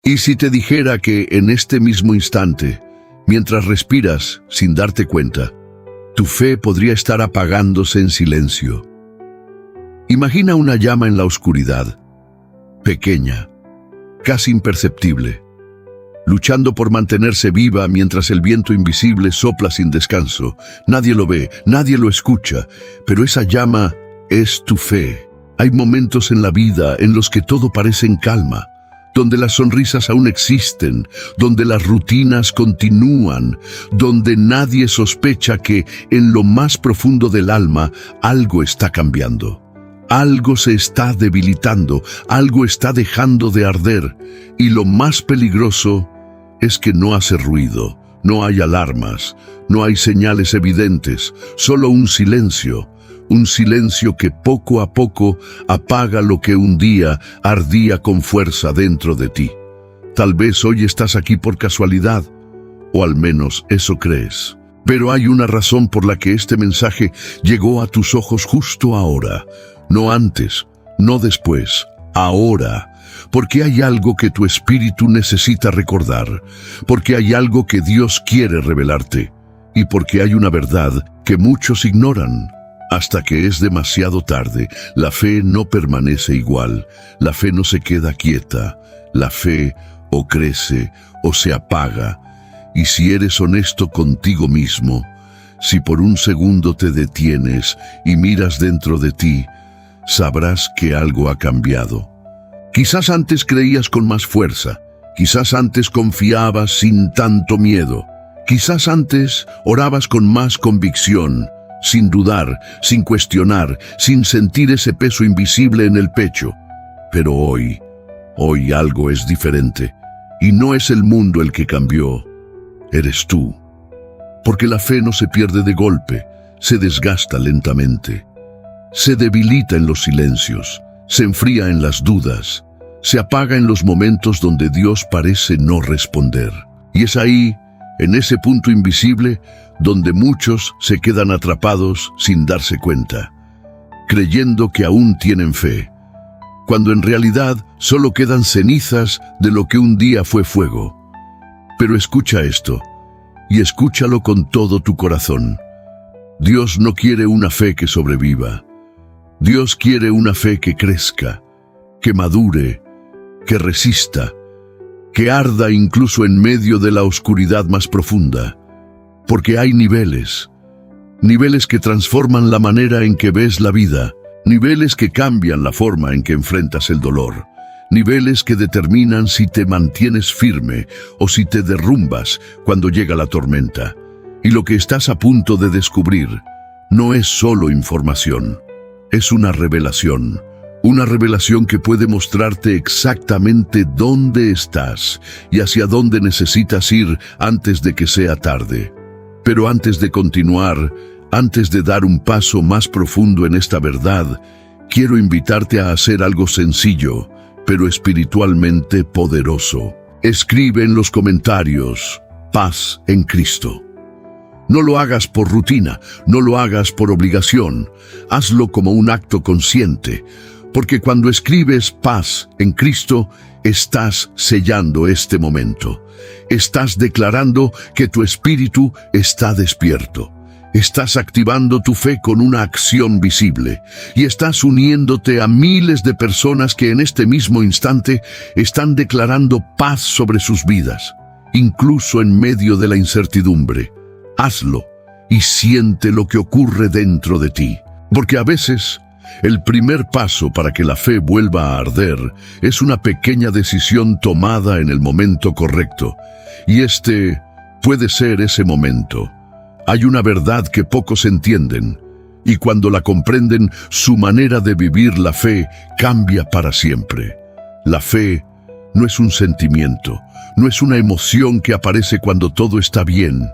¿Y si te dijera que en este mismo instante, mientras respiras sin darte cuenta, tu fe podría estar apagándose en silencio? Imagina una llama en la oscuridad, pequeña, casi imperceptible, luchando por mantenerse viva mientras el viento invisible sopla sin descanso. Nadie lo ve, nadie lo escucha, pero esa llama es tu fe. Hay momentos en la vida en los que todo parece en calma, donde las sonrisas aún existen, donde las rutinas continúan, donde nadie sospecha que en lo más profundo del alma algo está cambiando. Algo se está debilitando, algo está dejando de arder, y lo más peligroso es que no hace ruido, no hay alarmas, no hay señales evidentes, solo un silencio que poco a poco apaga lo que un día ardía con fuerza dentro de ti. Tal vez hoy estás aquí por casualidad, o al menos eso crees. Pero hay una razón por la que este mensaje llegó a tus ojos justo ahora. No antes, no después, ahora. Porque hay algo que tu espíritu necesita recordar, porque hay algo que Dios quiere revelarte, y porque hay una verdad que muchos ignoran. Hasta que es demasiado tarde, la fe no permanece igual, la fe no se queda quieta, la fe o crece o se apaga. Y si eres honesto contigo mismo, si por un segundo te detienes y miras dentro de ti, sabrás que algo ha cambiado. Quizás antes creías con más fuerza, quizás antes confiabas sin tanto miedo, quizás antes orabas con más convicción, sin dudar, sin cuestionar, sin sentir ese peso invisible en el pecho. Pero hoy algo es diferente, y no es el mundo el que cambió, eres tú. Porque la fe no se pierde de golpe, se desgasta lentamente. Se debilita en los silencios, se enfría en las dudas, se apaga en los momentos donde Dios parece no responder. Y es ahí, en ese punto invisible, donde muchos se quedan atrapados sin darse cuenta, creyendo que aún tienen fe, cuando en realidad solo quedan cenizas de lo que un día fue fuego. Pero escucha esto, y escúchalo con todo tu corazón. Dios no quiere una fe que sobreviva. Dios quiere una fe que crezca, que madure, que resista, que arda incluso en medio de la oscuridad más profunda. Porque hay niveles que transforman la manera en que ves la vida, niveles que cambian la forma en que enfrentas el dolor, niveles que determinan si te mantienes firme o si te derrumbas cuando llega la tormenta. Y lo que estás a punto de descubrir no es solo información, es una revelación que puede mostrarte exactamente dónde estás y hacia dónde necesitas ir antes de que sea tarde. Pero antes de continuar, antes de dar un paso más profundo en esta verdad, quiero invitarte a hacer algo sencillo, pero espiritualmente poderoso. Escribe en los comentarios, paz en Cristo. No lo hagas por rutina, no lo hagas por obligación, hazlo como un acto consciente, porque cuando escribes paz en Cristo, estás sellando este momento. Estás declarando que tu espíritu está despierto. Estás activando tu fe con una acción visible y estás uniéndote a miles de personas que en este mismo instante están declarando paz sobre sus vidas, incluso en medio de la incertidumbre. Hazlo y siente lo que ocurre dentro de ti, porque a veces el primer paso para que la fe vuelva a arder es una pequeña decisión tomada en el momento correcto, y este puede ser ese momento. Hay una verdad que pocos entienden, y cuando la comprenden, su manera de vivir la fe cambia para siempre. La fe no es un sentimiento, no es una emoción que aparece cuando todo está bien,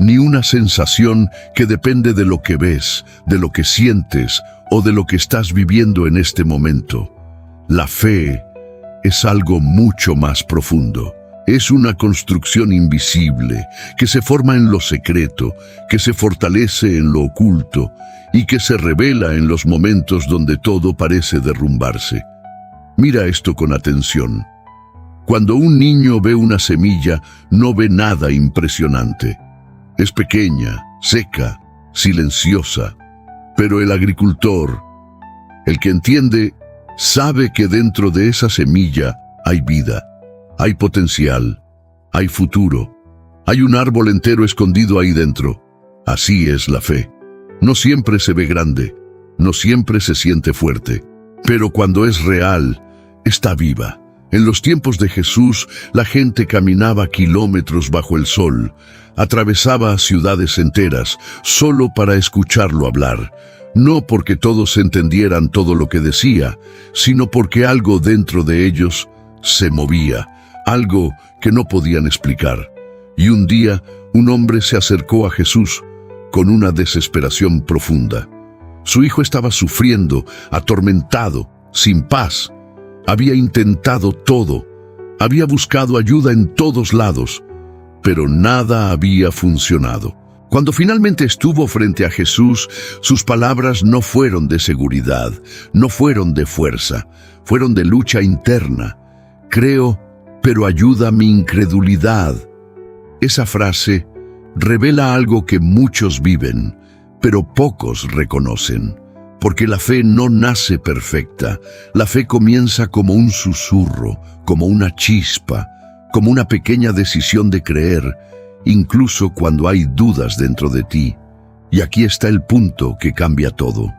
ni una sensación que depende de lo que ves, de lo que sientes o de lo que estás viviendo en este momento. La fe es algo mucho más profundo. Es una construcción invisible que se forma en lo secreto, que se fortalece en lo oculto y que se revela en los momentos donde todo parece derrumbarse. Mira esto con atención. Cuando un niño ve una semilla, no ve nada impresionante. Es pequeña, seca, silenciosa. Pero el agricultor, el que entiende, sabe que dentro de esa semilla hay vida, hay potencial, hay futuro, hay un árbol entero escondido ahí dentro. Así es la fe. No siempre se ve grande, no siempre se siente fuerte, pero cuando es real, está viva. En los tiempos de Jesús, la gente caminaba kilómetros bajo el sol, atravesaba ciudades enteras, solo para escucharlo hablar. No porque todos entendieran todo lo que decía, sino porque algo dentro de ellos se movía, algo que no podían explicar. Y un día, un hombre se acercó a Jesús con una desesperación profunda. Su hijo estaba sufriendo, atormentado, sin paz. Había intentado todo, había buscado ayuda en todos lados, pero nada había funcionado. Cuando finalmente estuvo frente a Jesús, sus palabras no fueron de seguridad, no fueron de fuerza, fueron de lucha interna. Creo, pero ayuda mi incredulidad. Esa frase revela algo que muchos viven, pero pocos reconocen. Porque la fe no nace perfecta. La fe comienza como un susurro, como una chispa, como una pequeña decisión de creer, incluso cuando hay dudas dentro de ti. Y aquí está el punto que cambia todo.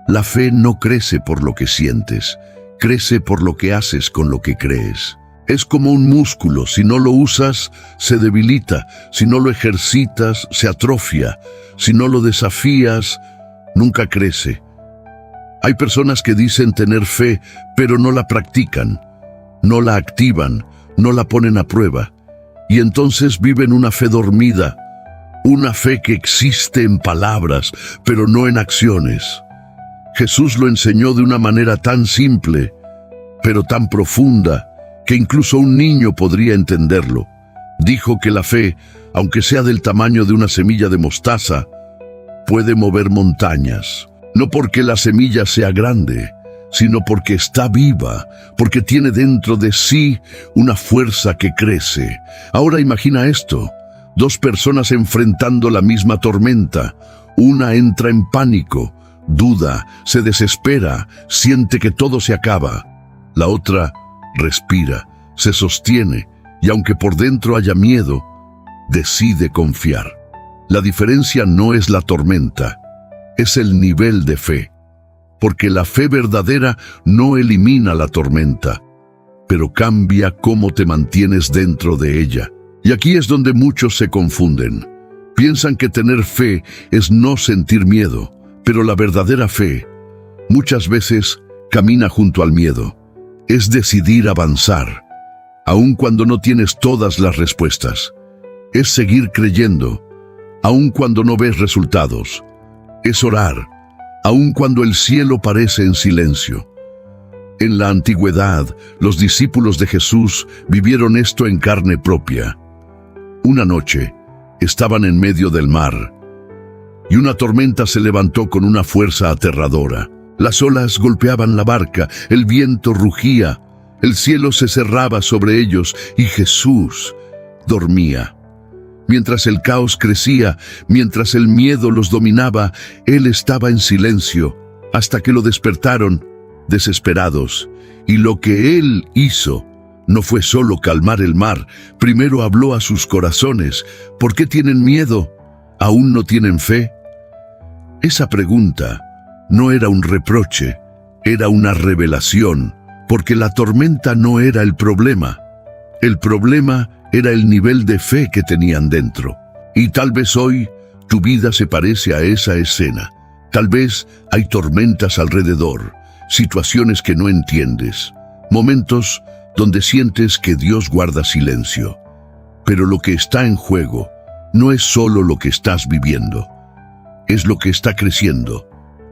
La fe no crece por lo que sientes, crece por lo que haces con lo que crees. Es como un músculo, si no lo usas, se debilita, si no lo ejercitas, se atrofia, si no lo desafías, nunca crece. Hay personas que dicen tener fe, pero no la practican, no la activan, no la ponen a prueba. Y entonces viven una fe dormida, una fe que existe en palabras, pero no en acciones. Jesús lo enseñó de una manera tan simple, pero tan profunda, que incluso un niño podría entenderlo. Dijo que la fe, aunque sea del tamaño de una semilla de mostaza, puede mover montañas. No porque la semilla sea grande, sino porque está viva, porque tiene dentro de sí una fuerza que crece. Ahora imagina esto, dos personas enfrentando la misma tormenta. Una entra en pánico, duda, se desespera, siente que todo se acaba. La otra respira, se sostiene y aunque por dentro haya miedo, decide confiar. La diferencia no es la tormenta, es el nivel de fe, porque la fe verdadera no elimina la tormenta, pero cambia cómo te mantienes dentro de ella. Y aquí es donde muchos se confunden. Piensan que tener fe es no sentir miedo, pero la verdadera fe muchas veces camina junto al miedo. Es decidir avanzar, aun cuando no tienes todas las respuestas. Es seguir creyendo, aun cuando no ves resultados. Es orar, aun cuando el cielo parece en silencio. En la antigüedad, los discípulos de Jesús vivieron esto en carne propia. Una noche, estaban en medio del mar, y una tormenta se levantó con una fuerza aterradora. Las olas golpeaban la barca, el viento rugía, el cielo se cerraba sobre ellos y Jesús dormía. Mientras el caos crecía, mientras el miedo los dominaba, Él estaba en silencio, hasta que lo despertaron, desesperados. Y lo que Él hizo no fue solo calmar el mar, primero habló a sus corazones. ¿Por qué tienen miedo? ¿Aún no tienen fe? Esa pregunta no era un reproche, era una revelación, porque la tormenta no era el problema. El problema era el nivel de fe que tenían dentro. Y tal vez hoy tu vida se parece a esa escena. Tal vez hay tormentas alrededor, situaciones que no entiendes, momentos donde sientes que Dios guarda silencio. Pero lo que está en juego no es solo lo que estás viviendo, es lo que está creciendo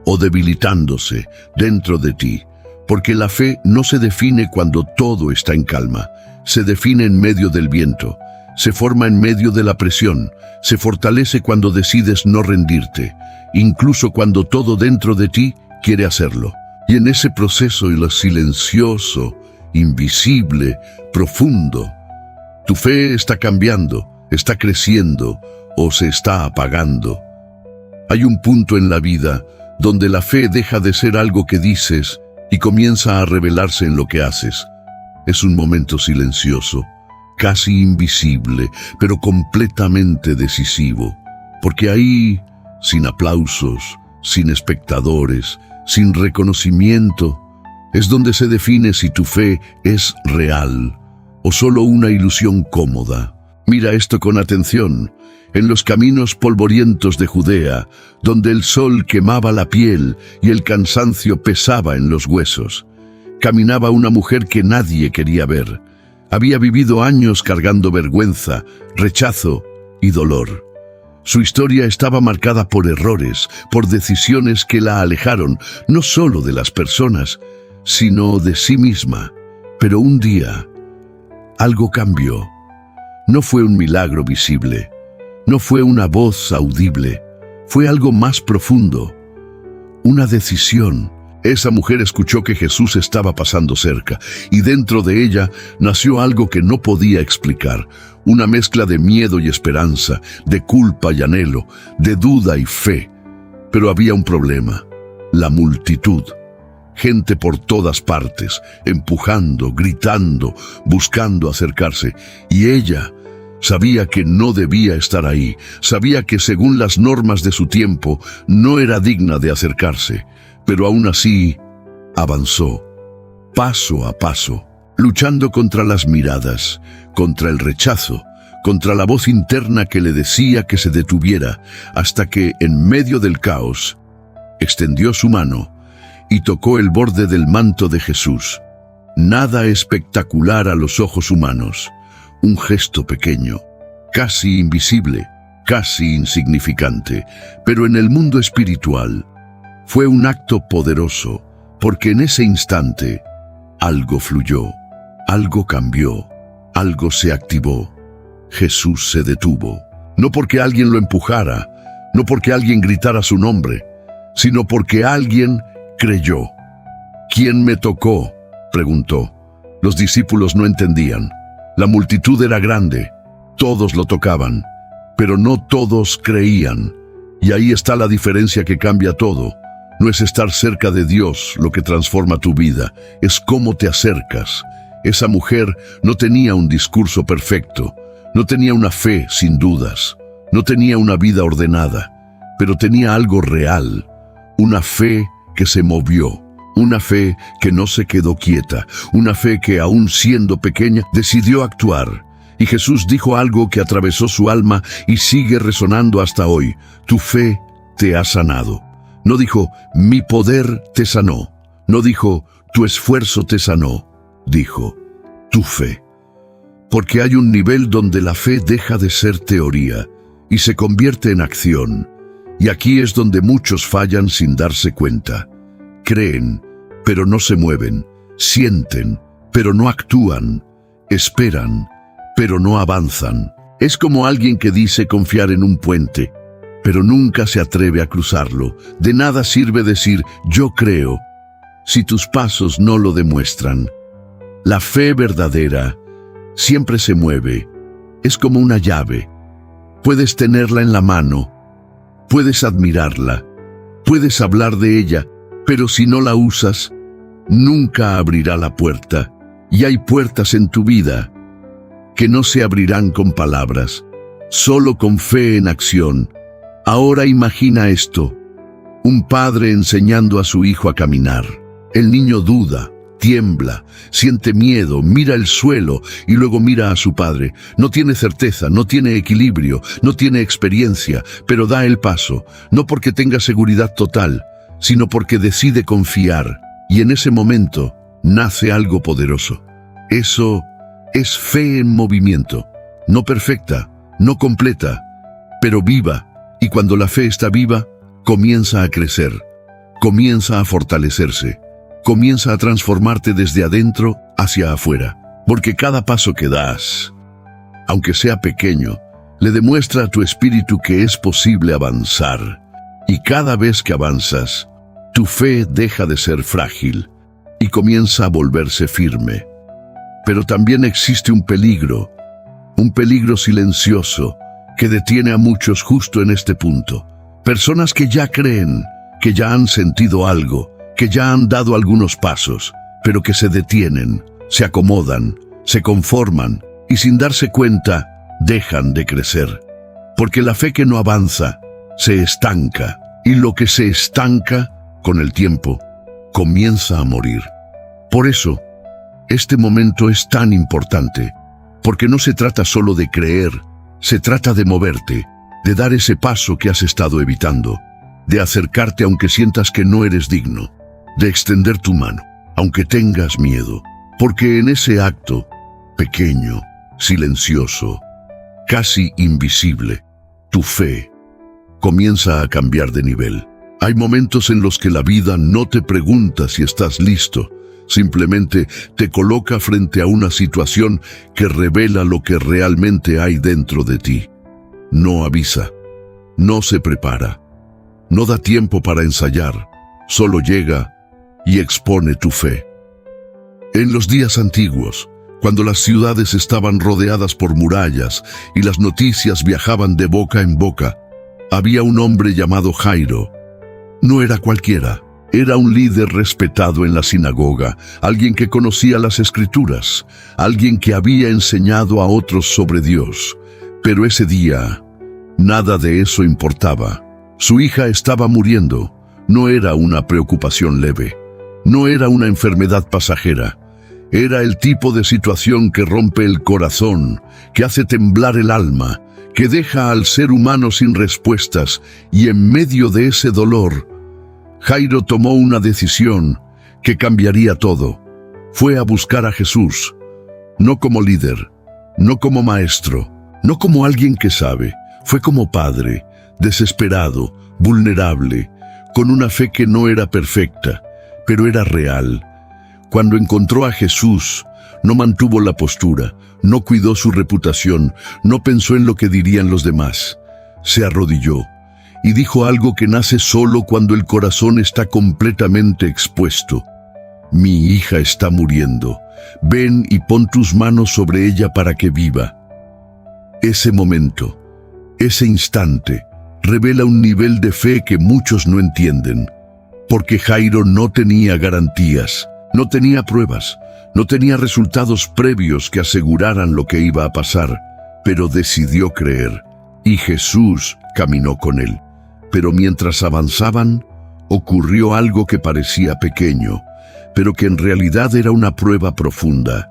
o debilitándose dentro de ti, porque la fe no se define cuando todo está en calma, se define en medio del viento, se forma en medio de la presión, se fortalece cuando decides no rendirte, incluso cuando todo dentro de ti quiere hacerlo. Y en ese proceso y lo silencioso invisible, profundo. Tu fe está cambiando, está creciendo o se está apagando. Hay un punto en la vida donde la fe deja de ser algo que dices y comienza a revelarse en lo que haces. Es un momento silencioso, casi invisible, pero completamente decisivo, porque ahí, sin aplausos, sin espectadores, sin reconocimiento, es donde se define si tu fe es real o solo una ilusión cómoda. Mira esto con atención. En los caminos polvorientos de Judea, donde el sol quemaba la piel y el cansancio pesaba en los huesos, caminaba una mujer que nadie quería ver. Había vivido años cargando vergüenza, rechazo y dolor. Su historia estaba marcada por errores, por decisiones que la alejaron no solo de las personas, sino de sí misma. Pero un día, algo cambió. No fue un milagro visible, no fue una voz audible, fue algo más profundo, una decisión. Esa mujer escuchó que Jesús estaba pasando cerca, y dentro de ella nació algo que no podía explicar, una mezcla de miedo y esperanza, de culpa y anhelo, de duda y fe. Pero había un problema: la multitud. Gente por todas partes, empujando, gritando, buscando acercarse. Y ella sabía que no debía estar ahí, sabía que según las normas de su tiempo no era digna de acercarse, pero aún así avanzó, paso a paso, luchando contra las miradas, contra el rechazo, contra la voz interna que le decía que se detuviera, hasta que, en medio del caos, extendió su mano y tocó el borde del manto de Jesús. Nada espectacular a los ojos humanos, un gesto pequeño, casi invisible, casi insignificante, pero en el mundo espiritual fue un acto poderoso, porque en ese instante algo fluyó, algo cambió, algo se activó. Jesús se detuvo, no porque alguien lo empujara, no porque alguien gritara su nombre, sino porque alguien creyó. ¿Quién me tocó?, preguntó. Los discípulos no entendían. La multitud era grande, todos lo tocaban, pero no todos creían. Y ahí está la diferencia que cambia todo. No es estar cerca de Dios lo que transforma tu vida, es cómo te acercas. Esa mujer no tenía un discurso perfecto, no tenía una fe sin dudas, no tenía una vida ordenada, pero tenía algo real, una fe que se movió, una fe que no se quedó quieta, una fe que, aún siendo pequeña, decidió actuar. Y Jesús dijo algo que atravesó su alma y sigue resonando hasta hoy: tu fe te ha sanado. No dijo, mi poder te sanó. No dijo, tu esfuerzo te sanó. Dijo, tu fe. Porque hay un nivel donde la fe deja de ser teoría y se convierte en acción. Y aquí es donde muchos fallan sin darse cuenta. Creen, pero no se mueven. Sienten, pero no actúan. Esperan, pero no avanzan. Es como alguien que dice confiar en un puente, pero nunca se atreve a cruzarlo. De nada sirve decir, yo creo, si tus pasos no lo demuestran. La fe verdadera siempre se mueve. Es como una llave. Puedes tenerla en la mano, puedes admirarla, puedes hablar de ella, pero si no la usas, nunca abrirá la puerta. Y hay puertas en tu vida que no se abrirán con palabras, solo con fe en acción. Ahora imagina esto: un padre enseñando a su hijo a caminar. El niño duda, tiembla, siente miedo, mira el suelo y luego mira a su padre. No tiene certeza, no tiene equilibrio, no tiene experiencia, pero da el paso, no porque tenga seguridad total, sino porque decide confiar. Y en ese momento nace algo poderoso. Eso es fe en movimiento, no perfecta, no completa, pero viva. Y cuando la fe está viva, comienza a crecer, comienza a fortalecerse, comienza a transformarte desde adentro hacia afuera. Porque cada paso que das, aunque sea pequeño, le demuestra a tu espíritu que es posible avanzar. Y cada vez que avanzas, tu fe deja de ser frágil y comienza a volverse firme. Pero también existe un peligro silencioso que detiene a muchos justo en este punto. Personas que ya creen, que ya han sentido algo, que ya han dado algunos pasos, pero que se detienen, se acomodan, se conforman y sin darse cuenta dejan de crecer. Porque la fe que no avanza se estanca, y lo que se estanca con el tiempo comienza a morir. Por eso, este momento es tan importante, porque no se trata solo de creer, se trata de moverte, de dar ese paso que has estado evitando, de acercarte aunque sientas que no eres digno, de extender tu mano, aunque tengas miedo, porque en ese acto, pequeño, silencioso, casi invisible, tu fe comienza a cambiar de nivel. Hay momentos en los que la vida no te pregunta si estás listo, simplemente te coloca frente a una situación que revela lo que realmente hay dentro de ti. No avisa, no se prepara, no da tiempo para ensayar, solo llega y expone tu fe. En los días antiguos, cuando las ciudades estaban rodeadas por murallas y las noticias viajaban de boca en boca, había un hombre llamado Jairo. No era cualquiera, era un líder respetado en la sinagoga, alguien que conocía las Escrituras, alguien que había enseñado a otros sobre Dios. Pero ese día, nada de eso importaba. Su hija estaba muriendo. No era una preocupación leve, no era una enfermedad pasajera. Era el tipo de situación que rompe el corazón, que hace temblar el alma, que deja al ser humano sin respuestas, y en medio de ese dolor, Jairo tomó una decisión que cambiaría todo. Fue a buscar a Jesús, no como líder, no como maestro, no como alguien que sabe. Fue como padre, desesperado, vulnerable, con una fe que no era perfecta, pero era real. Cuando encontró a Jesús, no mantuvo la postura, no cuidó su reputación, no pensó en lo que dirían los demás. Se arrodilló y dijo algo que nace solo cuando el corazón está completamente expuesto. Mi hija está muriendo. Ven y pon tus manos sobre ella para que viva. Ese momento, ese instante, revela un nivel de fe que muchos no entienden. Porque Jairo no tenía garantías, no tenía pruebas, no tenía resultados previos que aseguraran lo que iba a pasar, pero decidió creer, y Jesús caminó con él. Pero mientras avanzaban, ocurrió algo que parecía pequeño, pero que en realidad era una prueba profunda.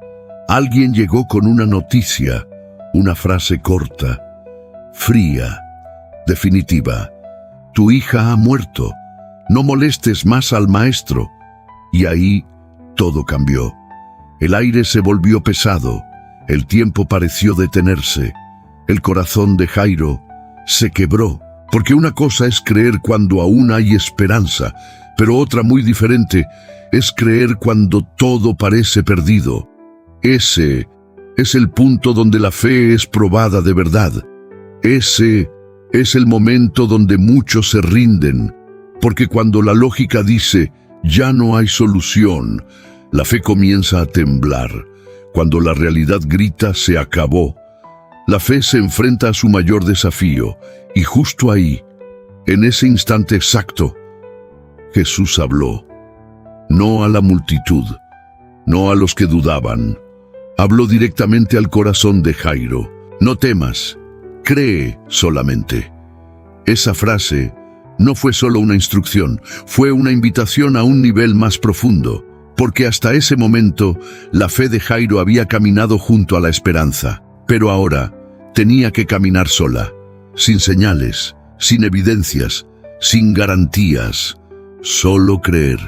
Alguien llegó con una noticia, una frase corta, fría, definitiva. Tu hija ha muerto, no molestes más al maestro. Y ahí todo cambió. El aire se volvió pesado, el tiempo pareció detenerse. El corazón de Jairo se quebró, porque una cosa es creer cuando aún hay esperanza, pero otra muy diferente es creer cuando todo parece perdido. Ese es el punto donde la fe es probada de verdad. Ese es el momento donde muchos se rinden, porque cuando la lógica dice, ya no hay solución, la fe comienza a temblar. Cuando la realidad grita, se acabó. La fe se enfrenta a su mayor desafío, y justo ahí, en ese instante exacto, Jesús habló. No a la multitud, no a los que dudaban. Habló directamente al corazón de Jairo. No temas, cree solamente. Esa frase no fue solo una instrucción, fue una invitación a un nivel más profundo, porque hasta ese momento la fe de Jairo había caminado junto a la esperanza, pero ahora tenía que caminar sola, sin señales, sin evidencias, sin garantías, solo creer.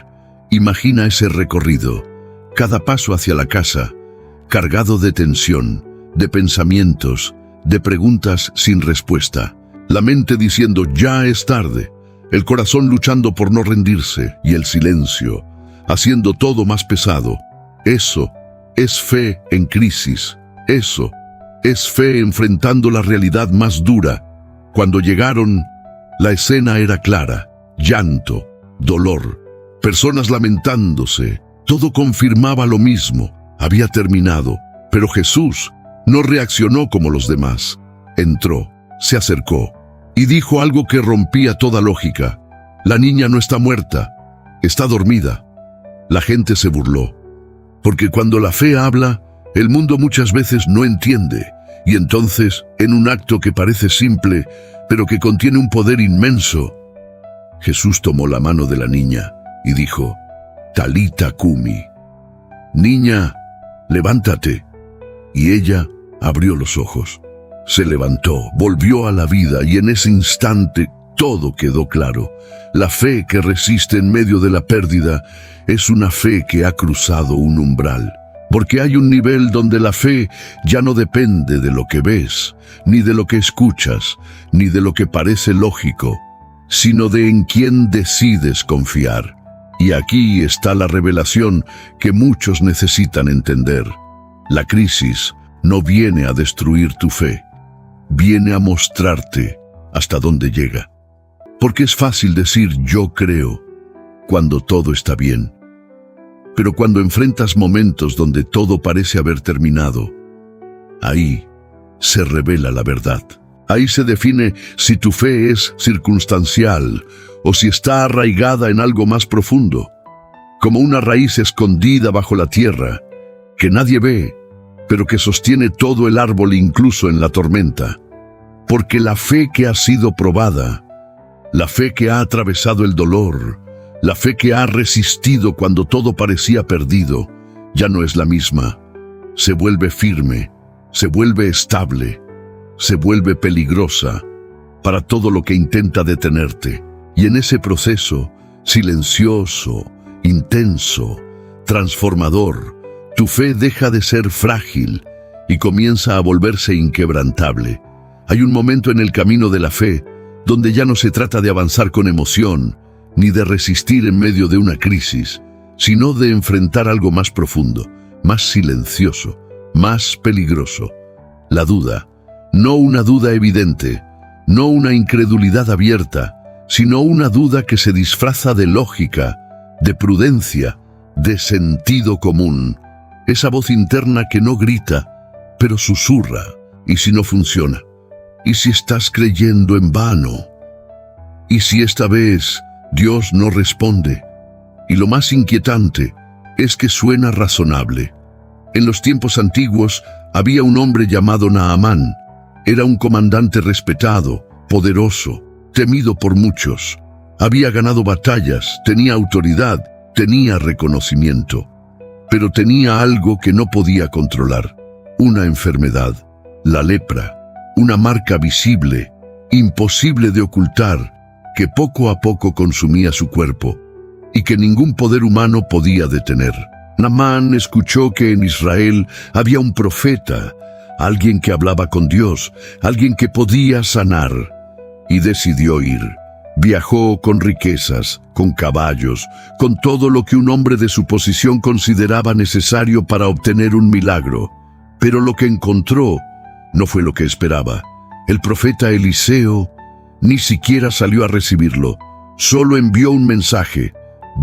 Imagina ese recorrido, cada paso hacia la casa, cargado de tensión, de pensamientos, de preguntas sin respuesta. La mente diciendo, ya es tarde, el corazón luchando por no rendirse y el silencio, haciendo todo más pesado. Eso es fe en crisis, eso es fe enfrentando la realidad más dura. Cuando llegaron, la escena era clara, llanto, dolor, personas lamentándose, todo confirmaba lo mismo. había terminado, pero Jesús no reaccionó como los demás. Entró, se acercó y dijo algo que rompía toda lógica. La niña no está muerta, está dormida. La gente se burló, porque cuando la fe habla, el mundo muchas veces no entiende, y entonces, en un acto que parece simple, pero que contiene un poder inmenso, Jesús tomó la mano de la niña y dijo: Talita cumi, niña, levántate. Y ella abrió los ojos, se levantó, volvió a la vida, y en ese instante todo quedó claro. La fe que resiste en medio de la pérdida es una fe que ha cruzado un umbral, porque hay un nivel donde la fe ya no depende de lo que ves, ni de lo que escuchas, ni de lo que parece lógico, sino de en quién decides confiar. Y aquí está la revelación que muchos necesitan entender. La crisis no viene a destruir tu fe, viene a mostrarte hasta dónde llega. Porque es fácil decir yo creo cuando todo está bien. Pero cuando enfrentas momentos donde todo parece haber terminado, ahí se revela la verdad. Ahí se define si tu fe es circunstancial o si está arraigada en algo más profundo, como una raíz escondida bajo la tierra, que nadie ve, pero que sostiene todo el árbol incluso en la tormenta. Porque la fe que ha sido probada, la fe que ha atravesado el dolor, la fe que ha resistido cuando todo parecía perdido, ya no es la misma. Se vuelve firme, se vuelve estable, se vuelve peligrosa para todo lo que intenta detenerte. Y en ese proceso, silencioso, intenso, transformador, tu fe deja de ser frágil y comienza a volverse inquebrantable. Hay un momento en el camino de la fe donde ya no se trata de avanzar con emoción, ni de resistir en medio de una crisis, sino de enfrentar algo más profundo, más silencioso, más peligroso. La duda, no una duda evidente, no una incredulidad abierta, sino una duda que se disfraza de lógica, de prudencia, de sentido común. Esa voz interna que no grita, pero susurra. ¿Y si no funciona? ¿Y si estás creyendo en vano? ¿Y si esta vez Dios no responde? Y lo más inquietante es que suena razonable. En los tiempos antiguos había un hombre llamado Naamán. Era un comandante respetado, poderoso, temido por muchos. Había ganado batallas, tenía autoridad, tenía reconocimiento. Pero tenía algo que no podía controlar, una enfermedad, la lepra, una marca visible, imposible de ocultar, que poco a poco consumía su cuerpo y que ningún poder humano podía detener. Naamán escuchó que en Israel había un profeta, alguien que hablaba con Dios, alguien que podía sanar, y decidió ir. Viajó con riquezas, con caballos, con todo lo que un hombre de su posición consideraba necesario para obtener un milagro. Pero lo que encontró no fue lo que esperaba. El profeta Eliseo ni siquiera salió a recibirlo, solo envió un mensaje: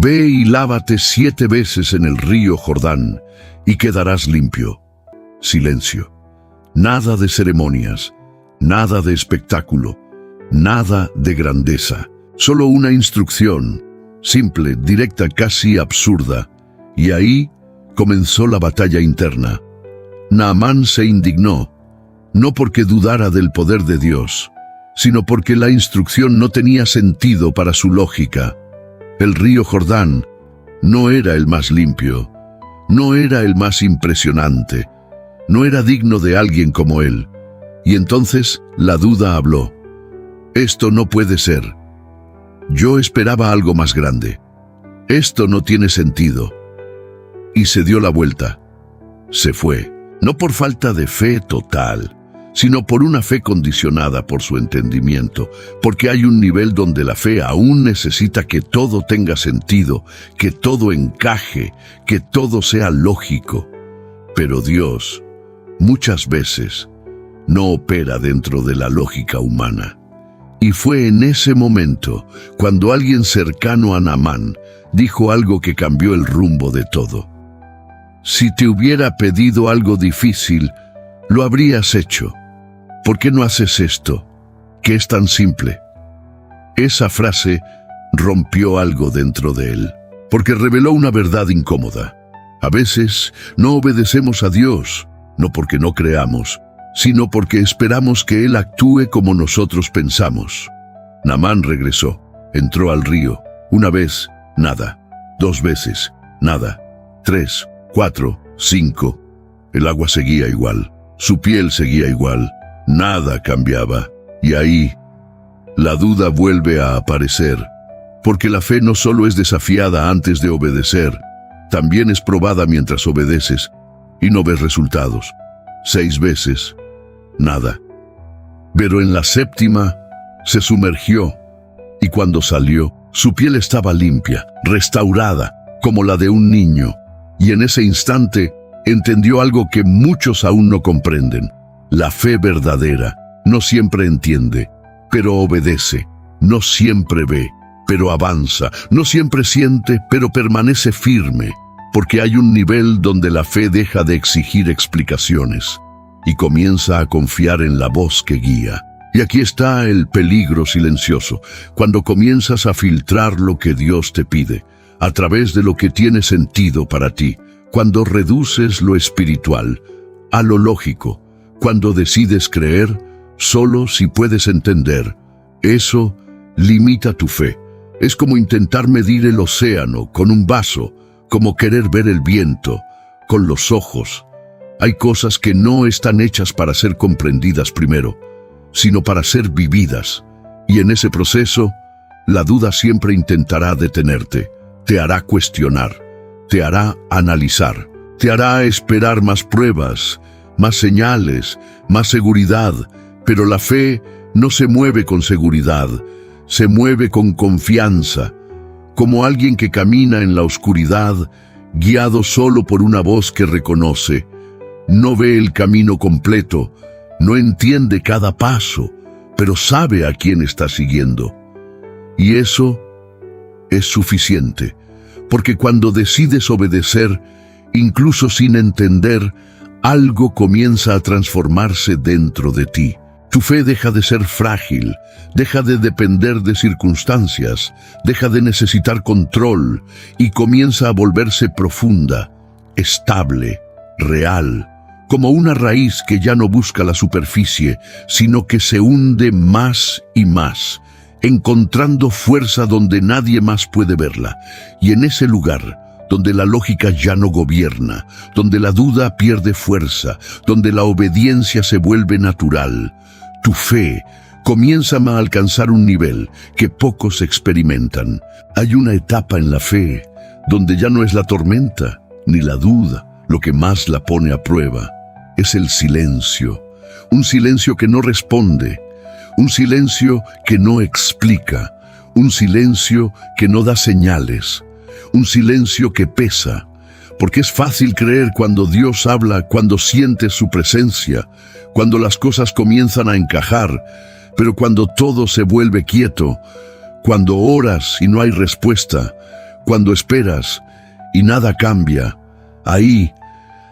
ve y lávate 7 veces en el río Jordán y quedarás limpio. Silencio. Nada de ceremonias, nada de espectáculo, nada de grandeza. Solo una instrucción, simple, directa, casi absurda. Y ahí comenzó la batalla interna. Naamán se indignó, no porque dudara del poder de Dios, sino porque la instrucción no tenía sentido para su lógica. El río Jordán no era el más limpio, no era el más impresionante, no era digno de alguien como él. Y entonces la duda habló. Esto no puede ser. Yo esperaba algo más grande. Esto no tiene sentido. Y se dio la vuelta. Se fue, no por falta de fe total, sino por una fe condicionada por su entendimiento, porque hay un nivel donde la fe aún necesita que todo tenga sentido, que todo encaje, que todo sea lógico. Pero Dios, muchas veces, no opera dentro de la lógica humana. Y fue en ese momento cuando alguien cercano a Naamán dijo algo que cambió el rumbo de todo. Si te hubiera pedido algo difícil, lo habrías hecho. ¿Por qué no haces esto, que es tan simple? Esa frase rompió algo dentro de él, porque reveló una verdad incómoda. A veces no obedecemos a Dios, no porque no creamos, sino porque esperamos que Él actúe como nosotros pensamos. Naamán regresó, entró al río. Una vez, nada. 2 veces, nada. 3, 4, 5. El agua seguía igual, su piel seguía igual, nada cambiaba. Y ahí, la duda vuelve a aparecer, porque la fe no solo es desafiada antes de obedecer, también es probada mientras obedeces y no ves resultados. 6 veces, nada. Pero en la 7ª, se sumergió, y cuando salió, su piel estaba limpia, restaurada, como la de un niño, y en ese instante entendió algo que muchos aún no comprenden. La fe verdadera no siempre entiende, pero obedece, no siempre ve, pero avanza, no siempre siente, pero permanece firme, porque hay un nivel donde la fe deja de exigir explicaciones y comienza a confiar en la voz que guía. Y aquí está el peligro silencioso, cuando comienzas a filtrar lo que Dios te pide, a través de lo que tiene sentido para ti, cuando reduces lo espiritual a lo lógico, cuando decides creer solo si puedes entender. Eso limita tu fe. Es como intentar medir el océano con un vaso, como querer ver el viento con los ojos. Hay cosas que no están hechas para ser comprendidas primero, sino para ser vividas. Y en ese proceso, la duda siempre intentará detenerte, te hará cuestionar, te hará analizar, te hará esperar más pruebas, más señales, más seguridad. Pero la fe no se mueve con seguridad, se mueve con confianza, como alguien que camina en la oscuridad, guiado solo por una voz que reconoce. No ve el camino completo, no entiende cada paso, pero sabe a quién está siguiendo. Y eso es suficiente, porque cuando decides obedecer, incluso sin entender, algo comienza a transformarse dentro de ti. Tu fe deja de ser frágil, deja de depender de circunstancias, deja de necesitar control y comienza a volverse profunda, estable, real, como una raíz que ya no busca la superficie, sino que se hunde más y más, encontrando fuerza donde nadie más puede verla. Y en ese lugar, donde la lógica ya no gobierna, donde la duda pierde fuerza, donde la obediencia se vuelve natural, tu fe comienza a alcanzar un nivel que pocos experimentan. Hay una etapa en la fe donde ya no es la tormenta ni la duda lo que más la pone a prueba. Es el silencio, un silencio que no responde, un silencio que no explica, un silencio que no da señales, un silencio que pesa, porque es fácil creer cuando Dios habla, cuando sientes su presencia, cuando las cosas comienzan a encajar, pero cuando todo se vuelve quieto, cuando oras y no hay respuesta, cuando esperas y nada cambia, ahí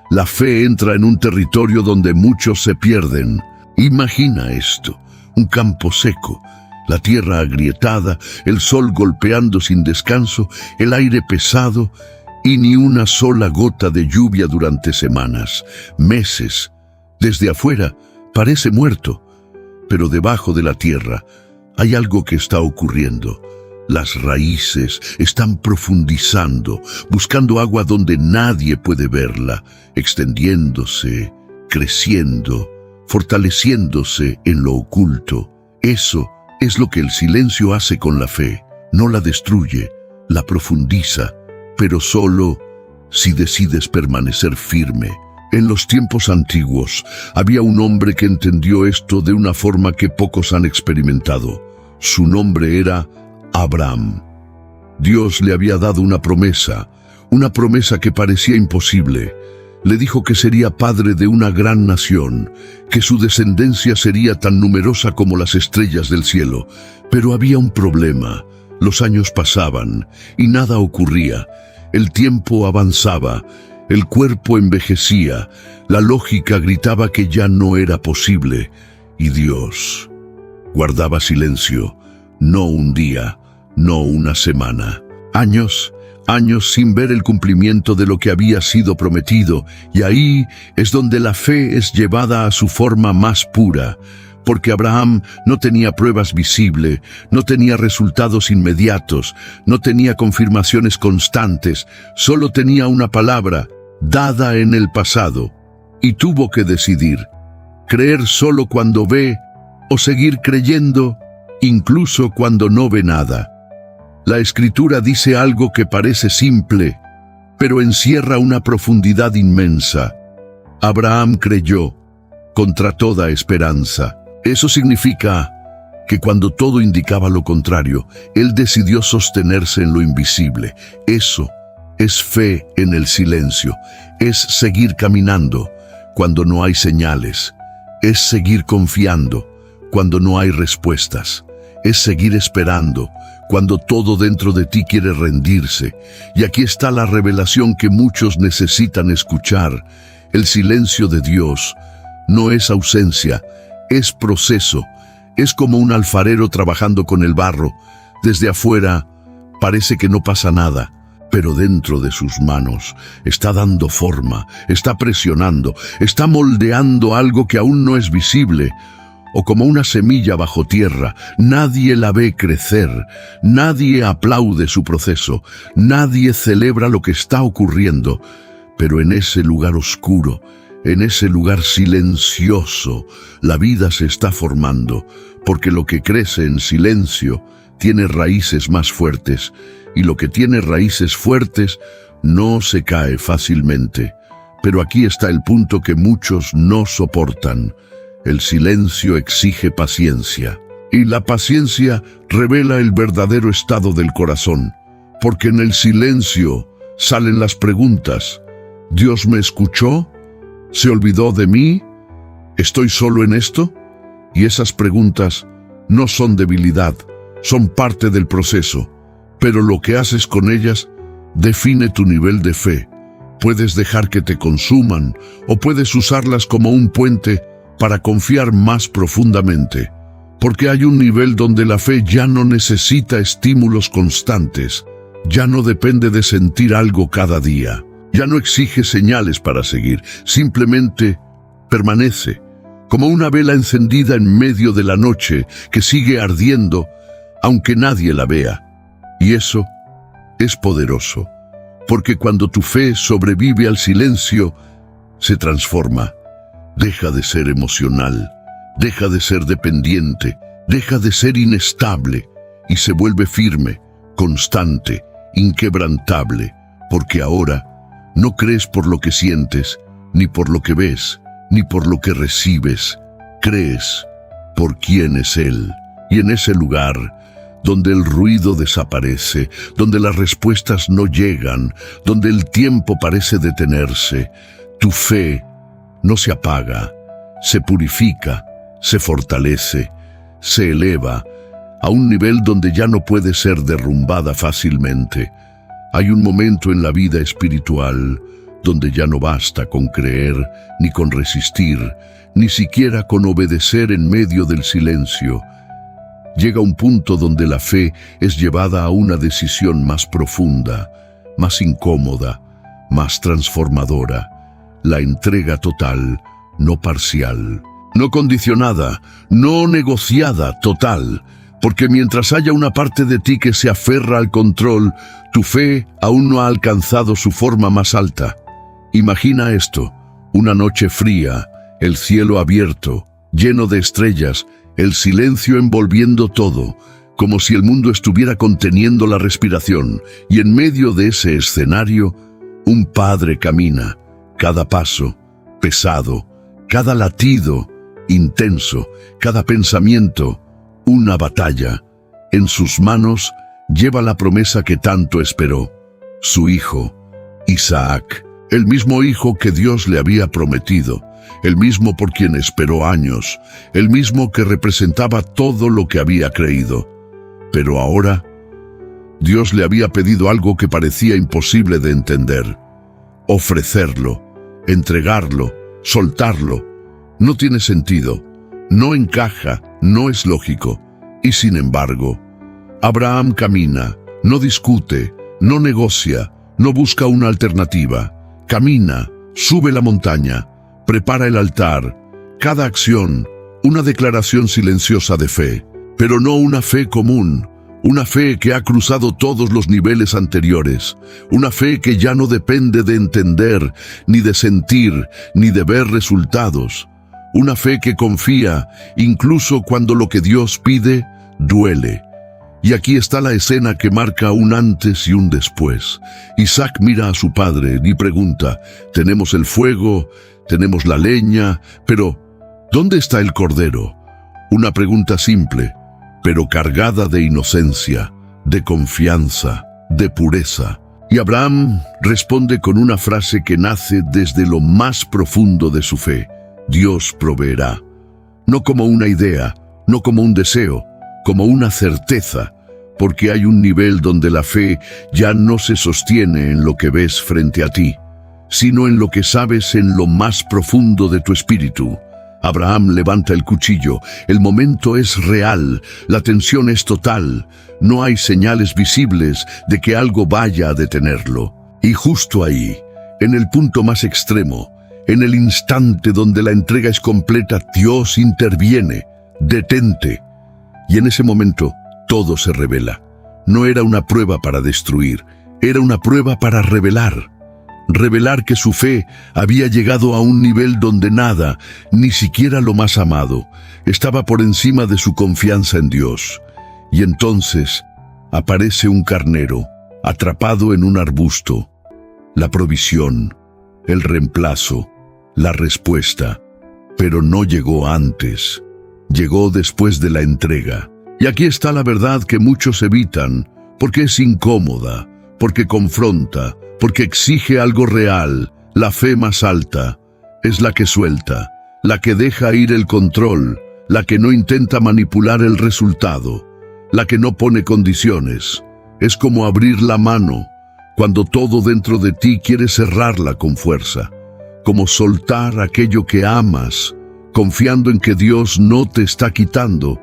la fe entra en un territorio donde muchos se pierden. Imagina esto, un campo seco, la tierra agrietada, el sol golpeando sin descanso, el aire pesado y ni una sola gota de lluvia durante semanas, meses. Desde afuera parece muerto, pero debajo de la tierra hay algo que está ocurriendo. Las raíces están profundizando, buscando agua donde nadie puede verla, extendiéndose, creciendo, fortaleciéndose en lo oculto. Eso es lo que el silencio hace con la fe. No la destruye, la profundiza, pero solo si decides permanecer firme. En los tiempos antiguos había un hombre que entendió esto de una forma que pocos han experimentado. Su nombre era Abraham. Dios le había dado una promesa que parecía imposible. Le dijo que sería padre de una gran nación, que su descendencia sería tan numerosa como las estrellas del cielo. Pero había un problema. Los años pasaban y nada ocurría. El tiempo avanzaba El cuerpo envejecía, la lógica gritaba que ya no era posible, y Dios guardaba silencio, no un día, no una semana. Años sin ver el cumplimiento de lo que había sido prometido, y ahí es donde la fe es llevada a su forma más pura, porque Abraham no tenía pruebas visibles, no tenía resultados inmediatos, no tenía confirmaciones constantes, solo tenía una palabra dada en el pasado, y tuvo que decidir, creer solo cuando ve o seguir creyendo incluso cuando no ve nada. La Escritura dice algo que parece simple, pero encierra una profundidad inmensa. Abraham creyó contra toda esperanza. Eso significa que cuando todo indicaba lo contrario, él decidió sostenerse en lo invisible. Eso es fe en el silencio, es seguir caminando cuando no hay señales, es seguir confiando cuando no hay respuestas, es seguir esperando cuando todo dentro de ti quiere rendirse. Y aquí está la revelación que muchos necesitan escuchar. El silencio de Dios no es ausencia, es proceso. Es como un alfarero trabajando con el barro. Desde afuera parece que no pasa nada, pero dentro de sus manos está dando forma, está presionando, está moldeando algo que aún no es visible. O como una semilla bajo tierra, nadie la ve crecer, nadie aplaude su proceso, nadie celebra lo que está ocurriendo, pero en ese lugar oscuro, en ese lugar silencioso, la vida se está formando, porque lo que crece en silencio tiene raíces más fuertes, y lo que tiene raíces fuertes no se cae fácilmente. Pero aquí está el punto que muchos no soportan. El silencio exige paciencia, y la paciencia revela el verdadero estado del corazón, porque en el silencio salen las preguntas. ¿Dios me escuchó? ¿Se olvidó de mí? ¿Estoy solo en esto? Y esas preguntas no son debilidad, son parte del proceso, pero lo que haces con ellas define tu nivel de fe. Puedes dejar que te consuman, o puedes usarlas como un puente para confiar más profundamente, porque hay un nivel donde la fe ya no necesita estímulos constantes, ya no depende de sentir algo cada día, ya no exige señales para seguir, simplemente permanece, como una vela encendida en medio de la noche que sigue ardiendo, aunque nadie la vea. Y eso es poderoso, porque cuando tu fe sobrevive al silencio, se transforma. Deja de ser emocional, deja de ser dependiente, deja de ser inestable y se vuelve firme, constante, inquebrantable, porque ahora no crees por lo que sientes, ni por lo que ves, ni por lo que recibes. Crees por quién es Él. Y en ese lugar, donde el ruido desaparece, donde las respuestas no llegan, donde el tiempo parece detenerse, tu fe no se apaga, se purifica, se fortalece, se eleva a un nivel donde ya no puede ser derrumbada fácilmente. Hay un momento en la vida espiritual donde ya no basta con creer, ni con resistir, ni siquiera con obedecer en medio del silencio. Llega un punto donde la fe es llevada a una decisión más profunda, más incómoda, más transformadora. La entrega total, no parcial, no condicionada, no negociada, total. Porque mientras haya una parte de ti que se aferra al control, tu fe aún no ha alcanzado su forma más alta. Imagina esto, una noche fría, el cielo abierto, lleno de estrellas, el silencio envolviendo todo, como si el mundo estuviera conteniendo la respiración, y en medio de ese escenario, un padre camina, cada paso, pesado, cada latido, intenso, cada pensamiento, una batalla. En sus manos lleva la promesa que tanto esperó, su hijo, Isaac, el mismo hijo que Dios le había prometido, el mismo por quien esperó años, el mismo que representaba todo lo que había creído. Pero ahora, Dios le había pedido algo que parecía imposible de entender. ofrecerlo, entregarlo, soltarlo. No tiene sentido, no encaja, no es lógico. Y sin embargo, Abraham camina, no discute, no negocia, no busca una alternativa. Camina, sube la montaña, prepara el altar. Cada acción, una declaración silenciosa de fe, pero no una fe común. Una fe que ha cruzado todos los niveles anteriores, una fe que ya no depende de entender, ni de sentir, ni de ver resultados. Una fe que confía, incluso cuando lo que Dios pide duele. Y aquí está la escena que marca un antes y un después. Isaac mira a su padre y pregunta, tenemos el fuego, tenemos la leña, pero ¿dónde está el cordero? Una pregunta simple, pero cargada de inocencia, de confianza, de pureza. Y Abraham responde con una frase que nace desde lo más profundo de su fe. Dios proveerá. No como una idea, no como un deseo, como una certeza, porque hay un nivel donde la fe ya no se sostiene en lo que ves frente a ti, sino en lo que sabes en lo más profundo de tu espíritu. Abraham levanta el cuchillo, el momento es real, la tensión es total, no hay señales visibles de que algo vaya a detenerlo. Y justo ahí, en el punto más extremo, en el instante donde la entrega es completa, Dios interviene, detente. Y en ese momento, todo se revela. No era una prueba para destruir, era una prueba para revelar. Revelar que su fe había llegado a un nivel donde nada, ni siquiera lo más amado, estaba por encima de su confianza en Dios. Y entonces aparece un carnero, atrapado en un arbusto. La provisión, el reemplazo, la respuesta. Pero no llegó antes, llegó después de la entrega. Y aquí está la verdad que muchos evitan, porque es incómoda, porque confronta, porque exige algo real. La fe más alta es la que suelta, la que deja ir el control, la que no intenta manipular el resultado, la que no pone condiciones. Es como abrir la mano cuando todo dentro de ti quiere cerrarla con fuerza, como soltar aquello que amas, confiando en que Dios no te está quitando,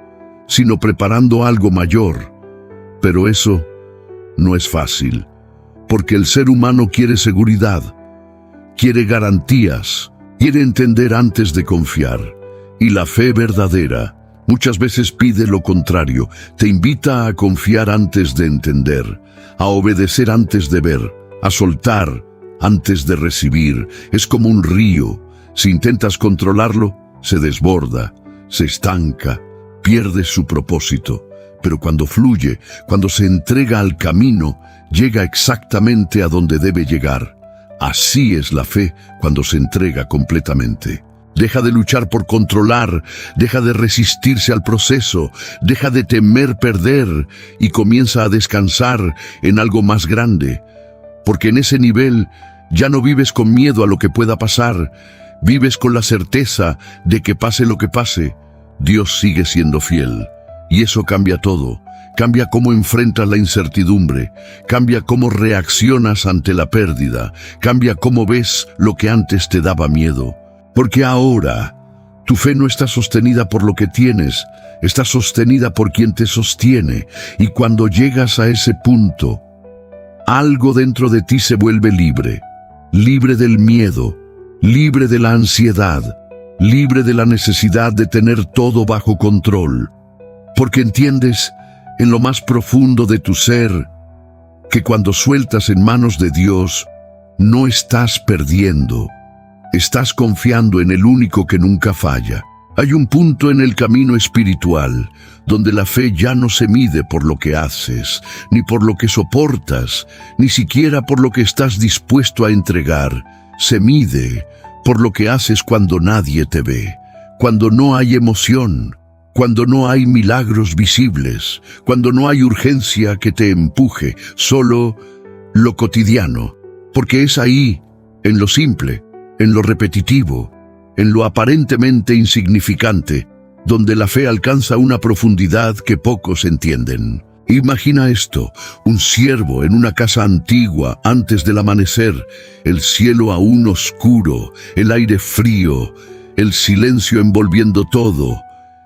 sino preparando algo mayor. Pero eso no es fácil, porque el ser humano quiere seguridad, quiere garantías, quiere entender antes de confiar. Y la fe verdadera muchas veces pide lo contrario, te invita a confiar antes de entender, a obedecer antes de ver, a soltar antes de recibir. Es como un río, si intentas controlarlo, se desborda, se estanca, pierde su propósito. Pero cuando fluye, cuando se entrega al camino, llega exactamente a donde debe llegar. Así es la fe cuando se entrega completamente. Deja de luchar por controlar, deja de resistirse al proceso, deja de temer perder y comienza a descansar en algo más grande. Porque en ese nivel ya no vives con miedo a lo que pueda pasar, vives con la certeza de que pase lo que pase, Dios sigue siendo fiel. Y eso cambia todo. Cambia cómo enfrentas la incertidumbre, cambia cómo reaccionas ante la pérdida, cambia cómo ves lo que antes te daba miedo. Porque ahora tu fe no está sostenida por lo que tienes, está sostenida por quien te sostiene. Y cuando llegas a ese punto, algo dentro de ti se vuelve libre, libre del miedo, libre de la ansiedad, libre de la necesidad de tener todo bajo control. Porque entiendes en lo más profundo de tu ser que cuando sueltas en manos de Dios, no estás perdiendo, estás confiando en el único que nunca falla. Hay un punto en el camino espiritual donde la fe ya no se mide por lo que haces, ni por lo que soportas, ni siquiera por lo que estás dispuesto a entregar. Se mide por lo que haces cuando nadie te ve, cuando no hay emoción, cuando no hay milagros visibles, cuando no hay urgencia que te empuje, solo lo cotidiano. Porque es ahí, en lo simple, en lo repetitivo, en lo aparentemente insignificante, donde la fe alcanza una profundidad que pocos entienden. Imagina esto, un ciervo en una casa antigua antes del amanecer, el cielo aún oscuro, el aire frío, el silencio envolviendo todo.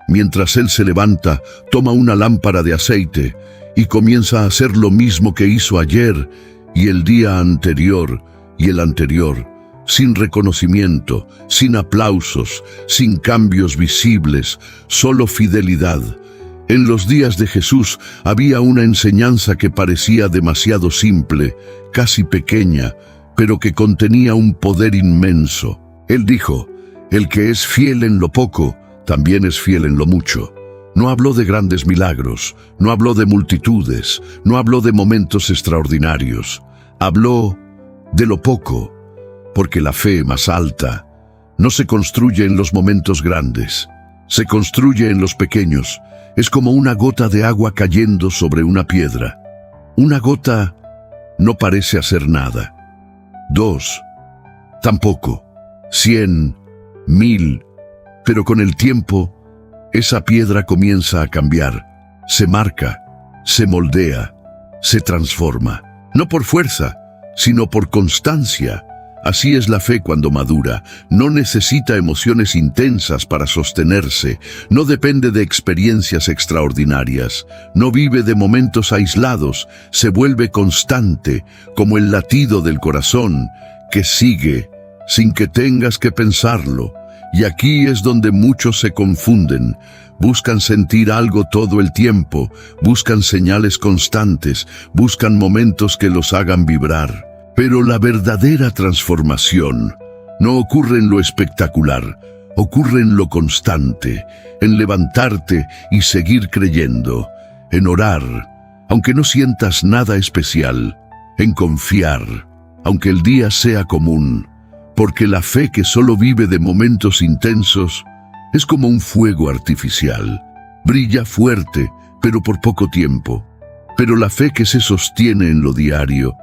Mientras él se levanta, toma una lámpara de aceite y comienza a hacer lo mismo que hizo ayer y el día anterior y el anterior, sin reconocimiento, sin aplausos, sin cambios visibles, solo fidelidad. En los días de Jesús había una enseñanza que parecía demasiado simple, casi pequeña, pero que contenía un poder inmenso. Él dijo, el que es fiel en lo poco, también es fiel en lo mucho. No habló de grandes milagros, no habló de multitudes, no habló de momentos extraordinarios. Habló de lo poco, porque la fe más alta no se construye en los momentos grandes, se construye en los pequeños. Es como una gota de agua cayendo sobre una piedra. Una gota no parece hacer nada. 2, tampoco. 100, 1000, pero con el tiempo, esa piedra comienza a cambiar, se marca, se moldea, se transforma. No por fuerza, sino por constancia. Así es la fe cuando madura. No necesita emociones intensas para sostenerse, no depende de experiencias extraordinarias, no vive de momentos aislados, se vuelve constante, como el latido del corazón, que sigue, sin que tengas que pensarlo. Y aquí es donde muchos se confunden. Buscan sentir algo todo el tiempo, buscan señales constantes, buscan momentos que los hagan vibrar. Pero la verdadera transformación no ocurre en lo espectacular, ocurre en lo constante, en levantarte y seguir creyendo, en orar, aunque no sientas nada especial, en confiar, aunque el día sea común, porque la fe que solo vive de momentos intensos es como un fuego artificial. Brilla fuerte, pero por poco tiempo. Pero la fe que se sostiene en lo diario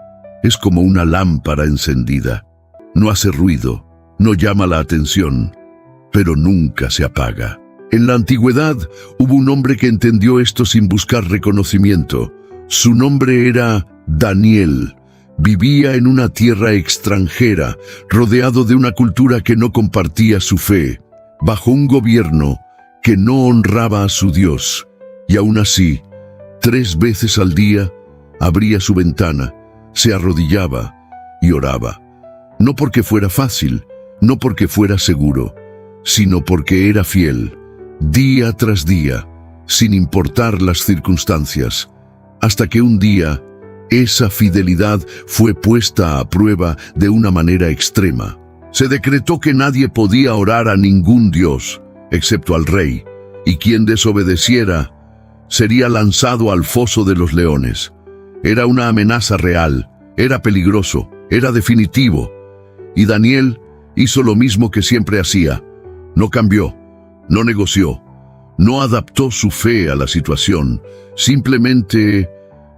es como una lámpara encendida. No hace ruido, no llama la atención, pero nunca se apaga. En la antigüedad hubo un hombre que entendió esto sin buscar reconocimiento. Su nombre era Daniel. Vivía en una tierra extranjera, rodeado de una cultura que no compartía su fe, bajo un gobierno que no honraba a su Dios. Y aún así, 3 veces al día, abría su ventana, se arrodillaba y oraba. No porque fuera fácil, no porque fuera seguro, sino porque era fiel, día tras día, sin importar las circunstancias, hasta que un día esa fidelidad fue puesta a prueba de una manera extrema. Se decretó que nadie podía orar a ningún dios, excepto al rey, y quien desobedeciera sería lanzado al foso de los leones. Era una amenaza real, era peligroso, era definitivo. Y Daniel hizo lo mismo que siempre hacía. No cambió, no negoció, no adaptó su fe a la situación, simplemente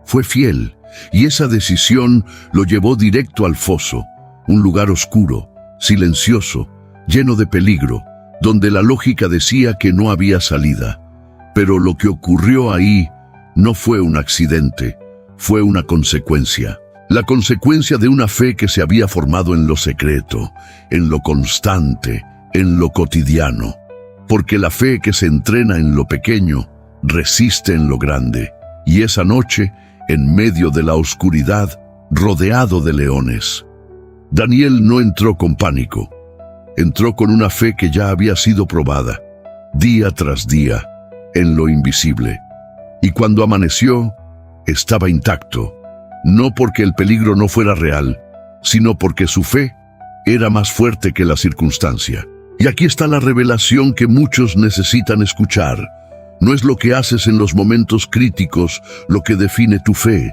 fue fiel. Y esa decisión lo llevó directo al foso, un lugar oscuro, silencioso, lleno de peligro, donde la lógica decía que no había salida. Pero lo que ocurrió ahí no fue un accidente, fue una consecuencia. La consecuencia de una fe que se había formado en lo secreto, en lo constante, en lo cotidiano. Porque la fe que se entrena en lo pequeño, resiste en lo grande. Y esa noche, en medio de la oscuridad, rodeado de leones, Daniel no entró con pánico. Entró con una fe que ya había sido probada, día tras día, en lo invisible. Y cuando amaneció, estaba intacto, no porque el peligro no fuera real, sino porque su fe era más fuerte que la circunstancia. Y aquí está la revelación que muchos necesitan escuchar. No es lo que haces en los momentos críticos lo que define tu fe.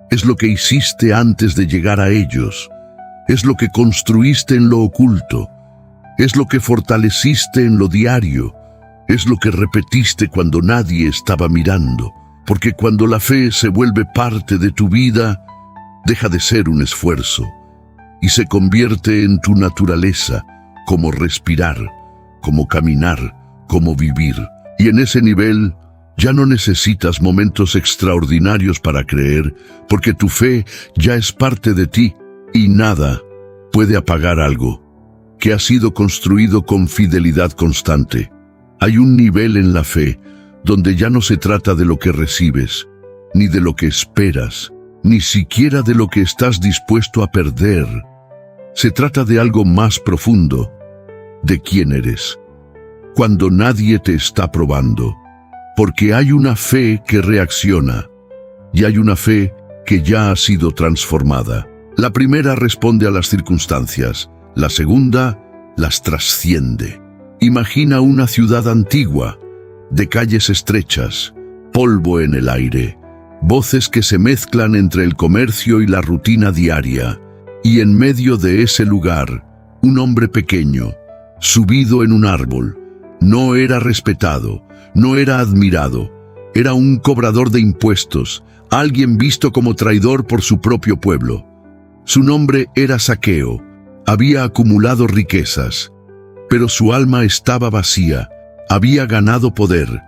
Es lo que hiciste antes de llegar a ellos. Es lo que construiste en lo oculto. Es lo que fortaleciste en lo diario. Es lo que repetiste cuando nadie estaba mirando. Porque cuando la fe se vuelve parte de tu vida, deja de ser un esfuerzo y se convierte en tu naturaleza, como respirar, como caminar, como vivir. Y en ese nivel, Ya no necesitas momentos extraordinarios para creer, porque tu fe ya es parte de ti y nada puede apagar algo que ha sido construido con fidelidad constante. Hay un nivel en la fe donde ya no se trata de lo que recibes, ni de lo que esperas, ni siquiera de lo que estás dispuesto a perder. Se trata de algo más profundo, de quién eres, cuando nadie te está probando. Porque hay una fe que reacciona y hay una fe que ya ha sido transformada. La primera responde a las circunstancias, la segunda las trasciende. Imagina una ciudad antigua, de calles estrechas, polvo en el aire, voces que se mezclan entre el comercio y la rutina diaria, y en medio de ese lugar, un hombre pequeño, subido en un árbol. No era respetado, no era admirado, era un cobrador de impuestos, alguien visto como traidor por su propio pueblo. Su nombre era Zaqueo, había acumulado riquezas, pero su alma estaba vacía, había ganado poder,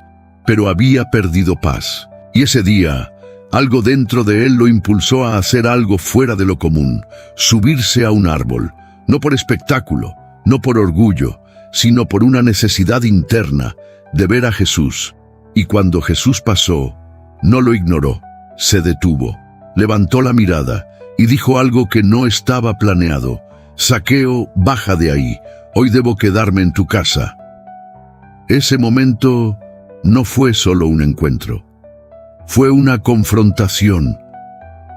pero había perdido paz. Y ese día, algo dentro de él lo impulsó a hacer algo fuera de lo común, subirse a un árbol, no por espectáculo, no por orgullo, sino por una necesidad interna de ver a Jesús. Y cuando Jesús pasó, no lo ignoró, se detuvo, levantó la mirada y dijo algo que no estaba planeado: Zaqueo, baja de ahí, hoy debo quedarme en tu casa. Ese momento no fue solo un encuentro, fue una confrontación,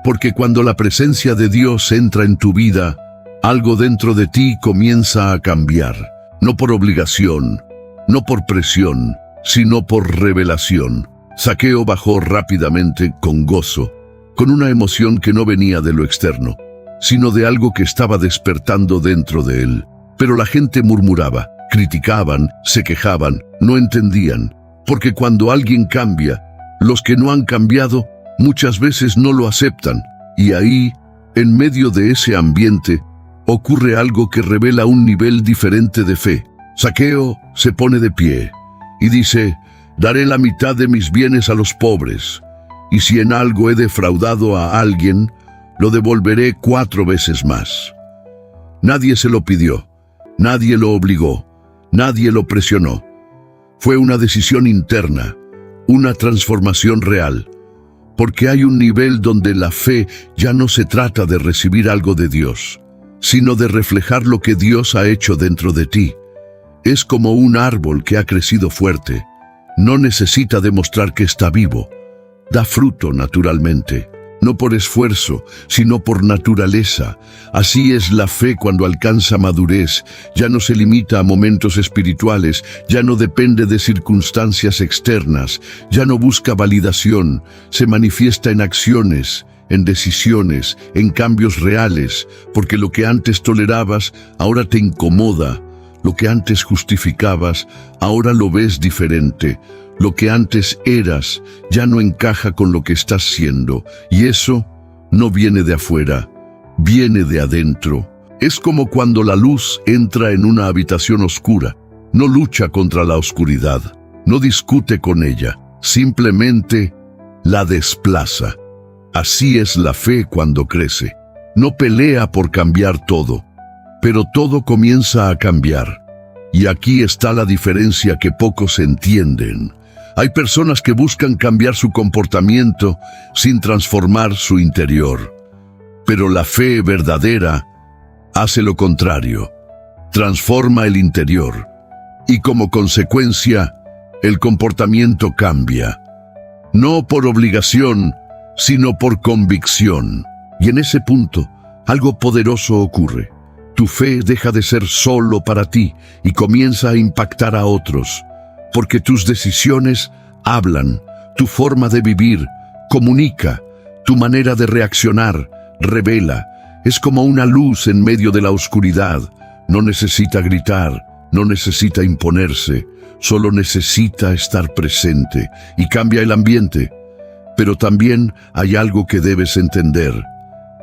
porque cuando la presencia de Dios entra en tu vida, algo dentro de ti comienza a cambiar. No por obligación, no por presión, sino por revelación. Zaqueo bajó rápidamente, con gozo, con una emoción que no venía de lo externo, sino de algo que estaba despertando dentro de él. Pero la gente murmuraba, criticaban, se quejaban, no entendían, porque cuando alguien cambia, los que no han cambiado muchas veces no lo aceptan, y ahí, en medio de ese ambiente, ocurre algo que revela un nivel diferente de fe. Zaqueo se pone de pie y dice: daré la mitad de mis bienes a los pobres, y si en algo he defraudado a alguien, lo devolveré 4 veces más. Nadie se lo pidió, nadie lo obligó, nadie lo presionó. Fue una decisión interna, una transformación real, porque hay un nivel donde la fe ya no se trata de recibir algo de Dios, sino de reflejar lo que Dios ha hecho dentro de ti. Es como un árbol que ha crecido fuerte. No necesita demostrar que está vivo. Da fruto naturalmente, no por esfuerzo, sino por naturaleza. Así es la fe cuando alcanza madurez. Ya no se limita a momentos espirituales, ya no depende de circunstancias externas, ya no busca validación, se manifiesta en acciones, en decisiones, en cambios reales, porque lo que antes tolerabas ahora te incomoda, lo que antes justificabas ahora lo ves diferente, lo que antes eras ya no encaja con lo que estás siendo, y eso no viene de afuera, viene de adentro. Es como cuando la luz entra en una habitación oscura, no lucha contra la oscuridad, no discute con ella, simplemente la desplaza. Así es la fe cuando crece. No pelea por cambiar todo, pero todo comienza a cambiar. Y aquí está la diferencia que pocos entienden. Hay personas que buscan cambiar su comportamiento sin transformar su interior. Pero la fe verdadera hace lo contrario. Transforma el interior. Y como consecuencia, el comportamiento cambia. No por obligación, sino por convicción. Y en ese punto, algo poderoso ocurre. Tu fe deja de ser solo para ti y comienza a impactar a otros, porque tus decisiones hablan, tu forma de vivir comunica, tu manera de reaccionar revela. Es como una luz en medio de la oscuridad. No necesita gritar, no necesita imponerse, solo necesita estar presente y cambia el ambiente. Pero también hay algo que debes entender.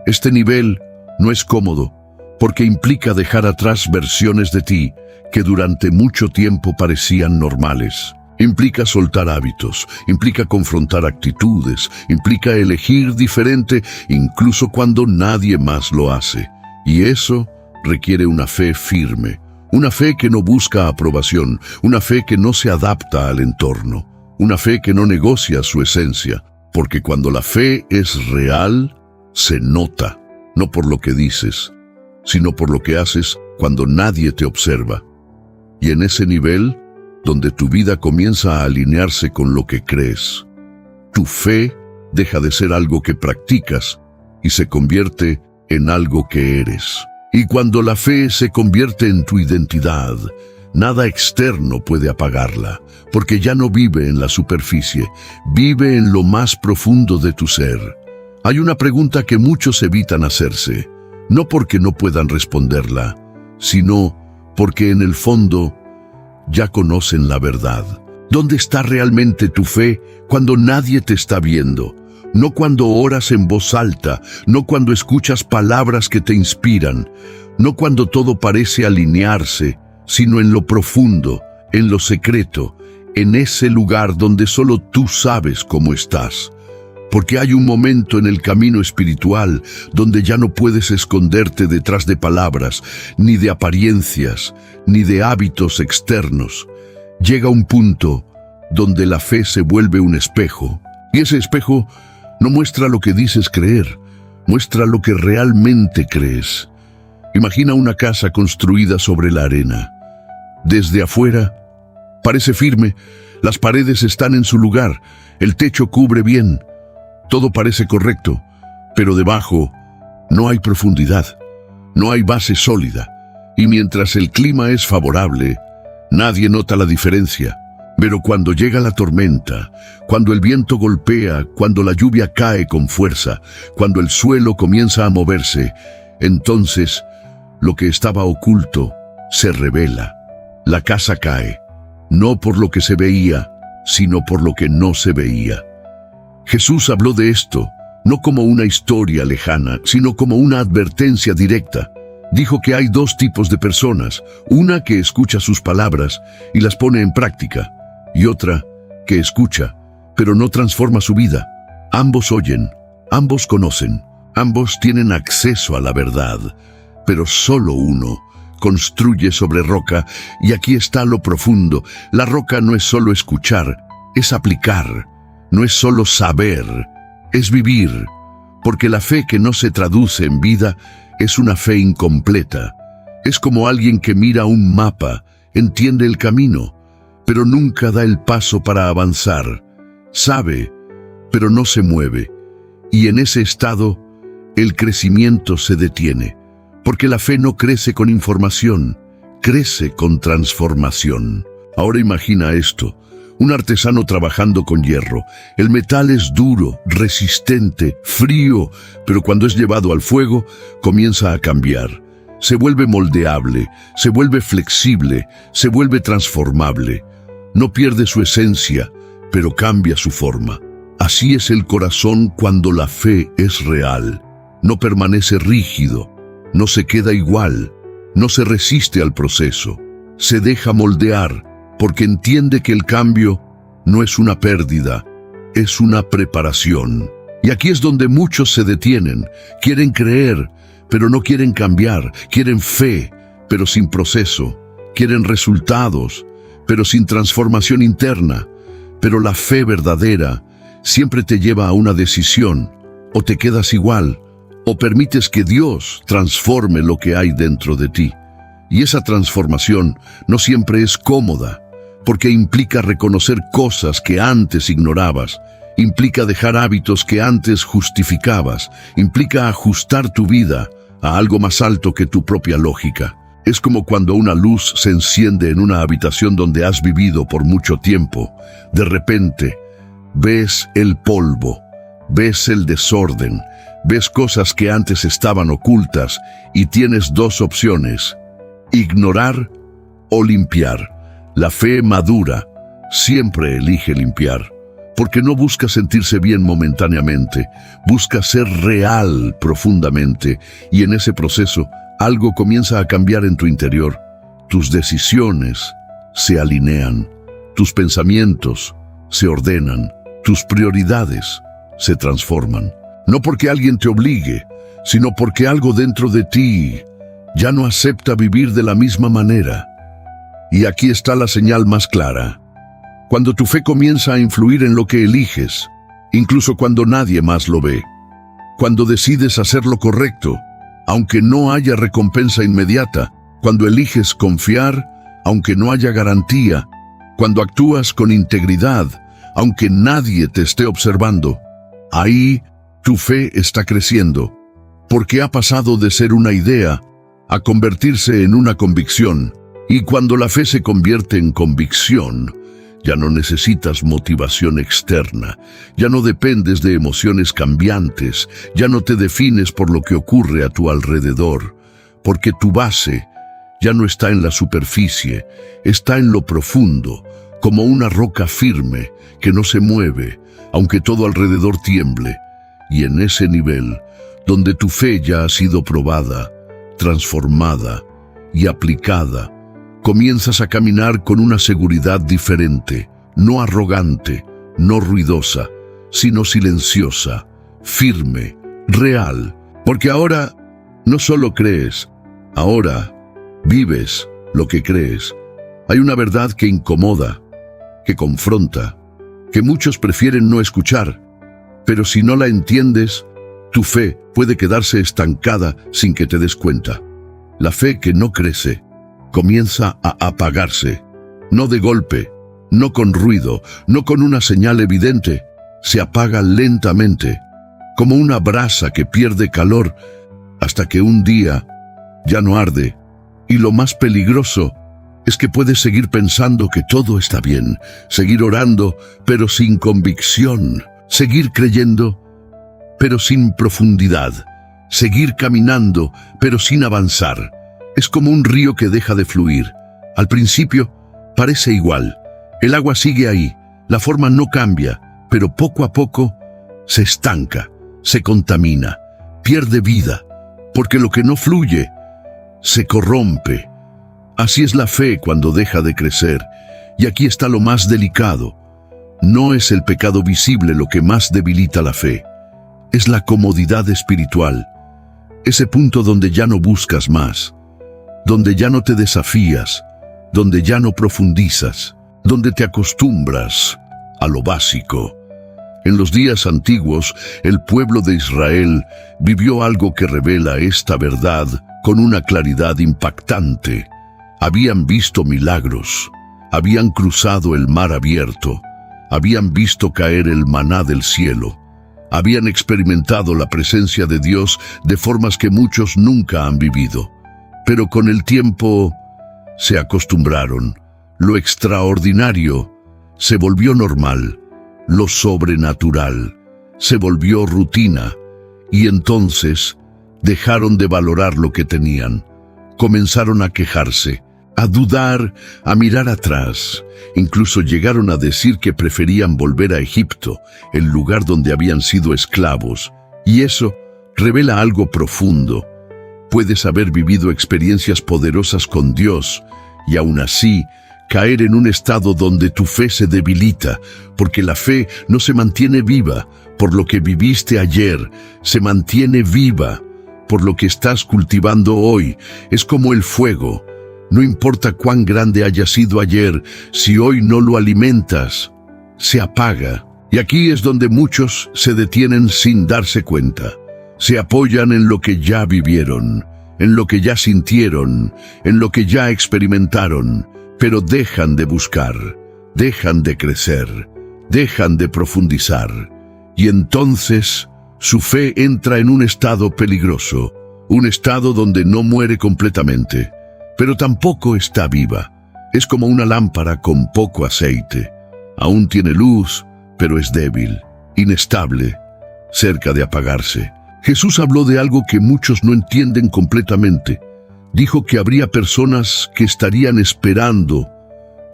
Este nivel no es cómodo, porque implica dejar atrás versiones de ti que durante mucho tiempo parecían normales. Implica soltar hábitos, implica confrontar actitudes, implica elegir diferente incluso cuando nadie más lo hace. Y eso requiere una fe firme, una fe que no busca aprobación, una fe que no se adapta al entorno, una fe que no negocia su esencia, porque cuando la fe es real, se nota, no por lo que dices, sino por lo que haces cuando nadie te observa. Y en ese nivel, donde tu vida comienza a alinearse con lo que crees, tu fe deja de ser algo que practicas y se convierte en algo que eres. Y cuando la fe se convierte en tu identidad, nada externo puede apagarla, porque ya no vive en la superficie, vive en lo más profundo de tu ser. Hay una pregunta que muchos evitan hacerse, no porque no puedan responderla, sino porque en el fondo ya conocen la verdad. ¿Dónde está realmente tu fe cuando nadie te está viendo? No cuando oras en voz alta, no cuando escuchas palabras que te inspiran, no cuando todo parece alinearse, sino en lo profundo, en lo secreto, en ese lugar donde solo tú sabes cómo estás. Porque hay un momento en el camino espiritual donde ya no puedes esconderte detrás de palabras, ni de apariencias, ni de hábitos externos. Llega un punto donde la fe se vuelve un espejo, y ese espejo no muestra lo que dices creer, muestra lo que realmente crees. Imagina una casa construida sobre la arena. Desde afuera, parece firme, las paredes están en su lugar, el techo cubre bien, todo parece correcto, pero debajo no hay profundidad, no hay base sólida, y mientras el clima es favorable, nadie nota la diferencia. Pero cuando llega la tormenta, cuando el viento golpea, cuando la lluvia cae con fuerza, cuando el suelo comienza a moverse, entonces lo que estaba oculto se revela. La casa cae, no por lo que se veía, sino por lo que no se veía. Jesús habló de esto, no como una historia lejana, sino como una advertencia directa. Dijo que hay dos tipos de personas, una que escucha sus palabras y las pone en práctica, y otra que escucha, pero no transforma su vida. Ambos oyen, ambos conocen, ambos tienen acceso a la verdad, pero solo uno construye sobre roca, y aquí está lo profundo. La roca no es solo escuchar, es aplicar. No es solo saber, es vivir, porque la fe que no se traduce en vida es una fe incompleta. Es como alguien que mira un mapa, entiende el camino, pero nunca da el paso para avanzar. Sabe, pero no se mueve. Y en ese estado, el crecimiento se detiene, porque la fe no crece con información, crece con transformación. Ahora imagina esto. Un artesano trabajando con hierro. El metal es duro, resistente, frío, pero cuando es llevado al fuego, comienza a cambiar. Se vuelve moldeable, se vuelve flexible, se vuelve transformable. No pierde su esencia, pero cambia su forma. Así es el corazón cuando la fe es real. No permanece rígido, no se queda igual, no se resiste al proceso. Se deja moldear, porque entiende que el cambio no es una pérdida, es una preparación. Y aquí es donde muchos se detienen, quieren creer, pero no quieren cambiar, quieren fe, pero sin proceso, quieren resultados, pero sin transformación interna. Pero la fe verdadera siempre te lleva a una decisión, o te quedas igual, o permites que Dios transforme lo que hay dentro de ti. Y esa transformación no siempre es cómoda, porque implica reconocer cosas que antes ignorabas, implica dejar hábitos que antes justificabas, implica ajustar tu vida a algo más alto que tu propia lógica. Es como cuando una luz se enciende en una habitación donde has vivido por mucho tiempo. De repente, ves el polvo, ves el desorden, ves cosas que antes estaban ocultas y tienes dos opciones: ignorar o limpiar. La fe madura siempre elige limpiar, porque no busca sentirse bien momentáneamente, busca ser real profundamente, y en ese proceso algo comienza a cambiar en tu interior. Tus decisiones se alinean, tus pensamientos se ordenan, tus prioridades se transforman. No porque alguien te obligue, sino porque algo dentro de ti ya no acepta vivir de la misma manera. Y aquí está la señal más clara. Cuando tu fe comienza a influir en lo que eliges, incluso cuando nadie más lo ve. Cuando decides hacer lo correcto, aunque no haya recompensa inmediata. Cuando eliges confiar, aunque no haya garantía. Cuando actúas con integridad, aunque nadie te esté observando. Ahí, tu fe está creciendo, porque ha pasado de ser una idea a convertirse en una convicción. Y cuando la fe se convierte en convicción, ya no necesitas motivación externa, ya no dependes de emociones cambiantes, ya no te defines por lo que ocurre a tu alrededor, porque tu base ya no está en la superficie, está en lo profundo, como una roca firme que no se mueve, aunque todo alrededor tiemble. Y en ese nivel, donde tu fe ya ha sido probada, transformada y aplicada, comienzas a caminar con una seguridad diferente, no arrogante, no ruidosa, sino silenciosa, firme, real. Porque ahora no solo crees, ahora vives lo que crees. Hay una verdad que incomoda, que confronta, que muchos prefieren no escuchar, pero si no la entiendes, tu fe puede quedarse estancada sin que te des cuenta. La fe que no crece comienza a apagarse, no de golpe, no con ruido, no con una señal evidente, se apaga lentamente, como una brasa que pierde calor hasta que un día ya no arde. Y lo más peligroso es que puedes seguir pensando que todo está bien, seguir orando, pero sin convicción, seguir creyendo, pero sin profundidad, seguir caminando, pero sin avanzar. Es como un río que deja de fluir. Al principio parece igual, el agua sigue ahí, la forma no cambia, pero poco a poco se estanca, se contamina, pierde vida, porque lo que no fluye se corrompe. Así es la fe cuando deja de crecer. Y aquí está lo más delicado. No es el pecado visible lo que más debilita la fe. Es la comodidad espiritual. Ese punto donde ya no buscas más, donde ya no te desafías, donde ya no profundizas, donde te acostumbras a lo básico. En los días antiguos, el pueblo de Israel vivió algo que revela esta verdad con una claridad impactante. Habían visto milagros, habían cruzado el mar abierto, habían visto caer el maná del cielo, habían experimentado la presencia de Dios de formas que muchos nunca han vivido. Pero con el tiempo se acostumbraron. Lo extraordinario se volvió normal, lo sobrenatural se volvió rutina, y entonces dejaron de valorar lo que tenían. Comenzaron a quejarse, a dudar, a mirar atrás. Incluso llegaron a decir que preferían volver a Egipto, el lugar donde habían sido esclavos. Y eso revela algo profundo. Puedes haber vivido experiencias poderosas con Dios y aún así caer en un estado donde tu fe se debilita, porque la fe no se mantiene viva por lo que viviste ayer, se mantiene viva por lo que estás cultivando hoy. Es como el fuego. No importa cuán grande haya sido ayer, si hoy no lo alimentas, se apaga. Y aquí es donde muchos se detienen sin darse cuenta. Se apoyan en lo que ya vivieron, en lo que ya sintieron, en lo que ya experimentaron, pero dejan de buscar, dejan de crecer, dejan de profundizar. Y entonces su fe entra en un estado peligroso, un estado donde no muere completamente, pero tampoco está viva. Es como una lámpara con poco aceite. Aún tiene luz, pero es débil, inestable, cerca de apagarse. Jesús habló de algo que muchos no entienden completamente. Dijo que habría personas que estarían esperando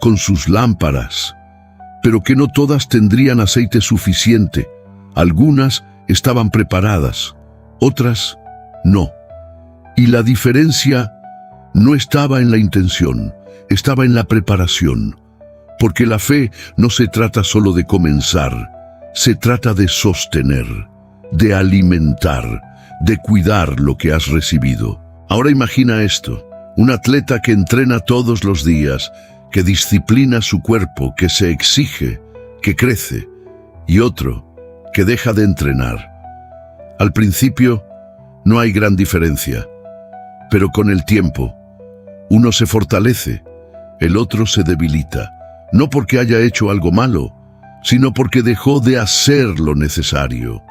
con sus lámparas, pero que no todas tendrían aceite suficiente. Algunas estaban preparadas, otras no. Y la diferencia no estaba en la intención, estaba en la preparación. Porque la fe no se trata solo de comenzar, se trata de sostener, de alimentar, de cuidar lo que has recibido. Ahora imagina esto, un atleta que entrena todos los días, que disciplina su cuerpo, que se exige, que crece, y otro que deja de entrenar. Al principio no hay gran diferencia, pero con el tiempo, uno se fortalece, el otro se debilita, no porque haya hecho algo malo, sino porque dejó de hacer lo necesario.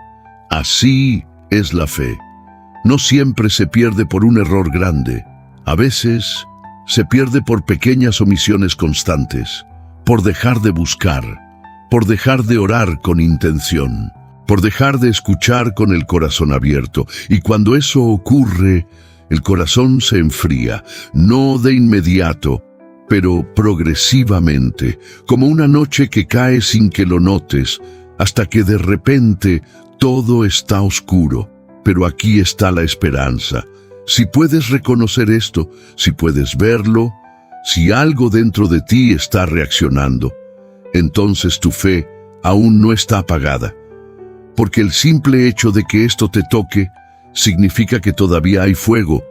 Así es la fe. No siempre se pierde por un error grande. A veces se pierde por pequeñas omisiones constantes, por dejar de buscar, por dejar de orar con intención, por dejar de escuchar con el corazón abierto. Y cuando eso ocurre, el corazón se enfría, no de inmediato, pero progresivamente, como una noche que cae sin que lo notes, hasta que de repente todo está oscuro. Pero aquí está la esperanza. Si puedes reconocer esto, si puedes verlo, si algo dentro de ti está reaccionando, entonces tu fe aún no está apagada. Porque el simple hecho de que esto te toque significa que todavía hay fuego,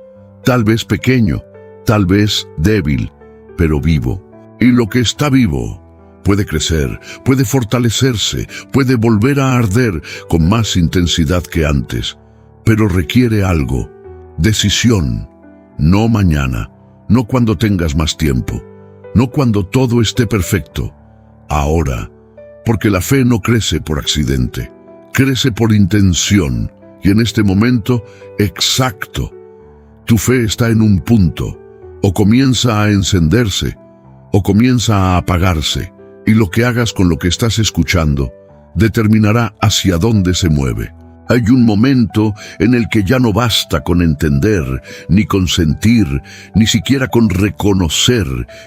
tal vez pequeño, tal vez débil, pero vivo. Y lo que está vivo puede crecer, puede fortalecerse, puede volver a arder con más intensidad que antes. Pero requiere algo, decisión, no mañana, no cuando tengas más tiempo, no cuando todo esté perfecto, ahora, porque la fe no crece por accidente, crece por intención, y en este momento exacto, tu fe está en un punto, o comienza a encenderse, o comienza a apagarse, y lo que hagas con lo que estás escuchando determinará hacia dónde se mueve. Hay un momento en el que ya no basta con entender, ni con sentir, ni siquiera con reconocer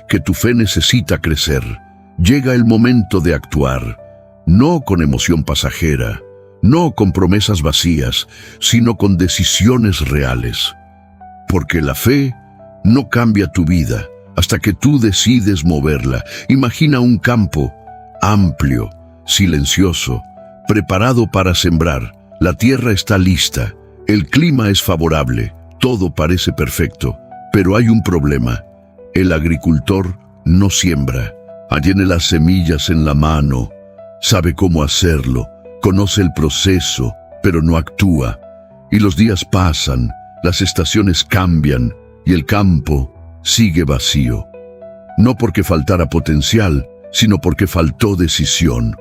que tu fe necesita crecer. Llega el momento de actuar, no con emoción pasajera, no con promesas vacías, sino con decisiones reales. Porque la fe no cambia tu vida hasta que tú decides moverla. Imagina un campo amplio, silencioso, preparado para sembrar. La tierra está lista, el clima es favorable, todo parece perfecto, pero hay un problema. El agricultor no siembra, tiene las semillas en la mano, sabe cómo hacerlo, conoce el proceso, pero no actúa. Y los días pasan, las estaciones cambian y el campo sigue vacío. No porque faltara potencial, sino porque faltó decisión.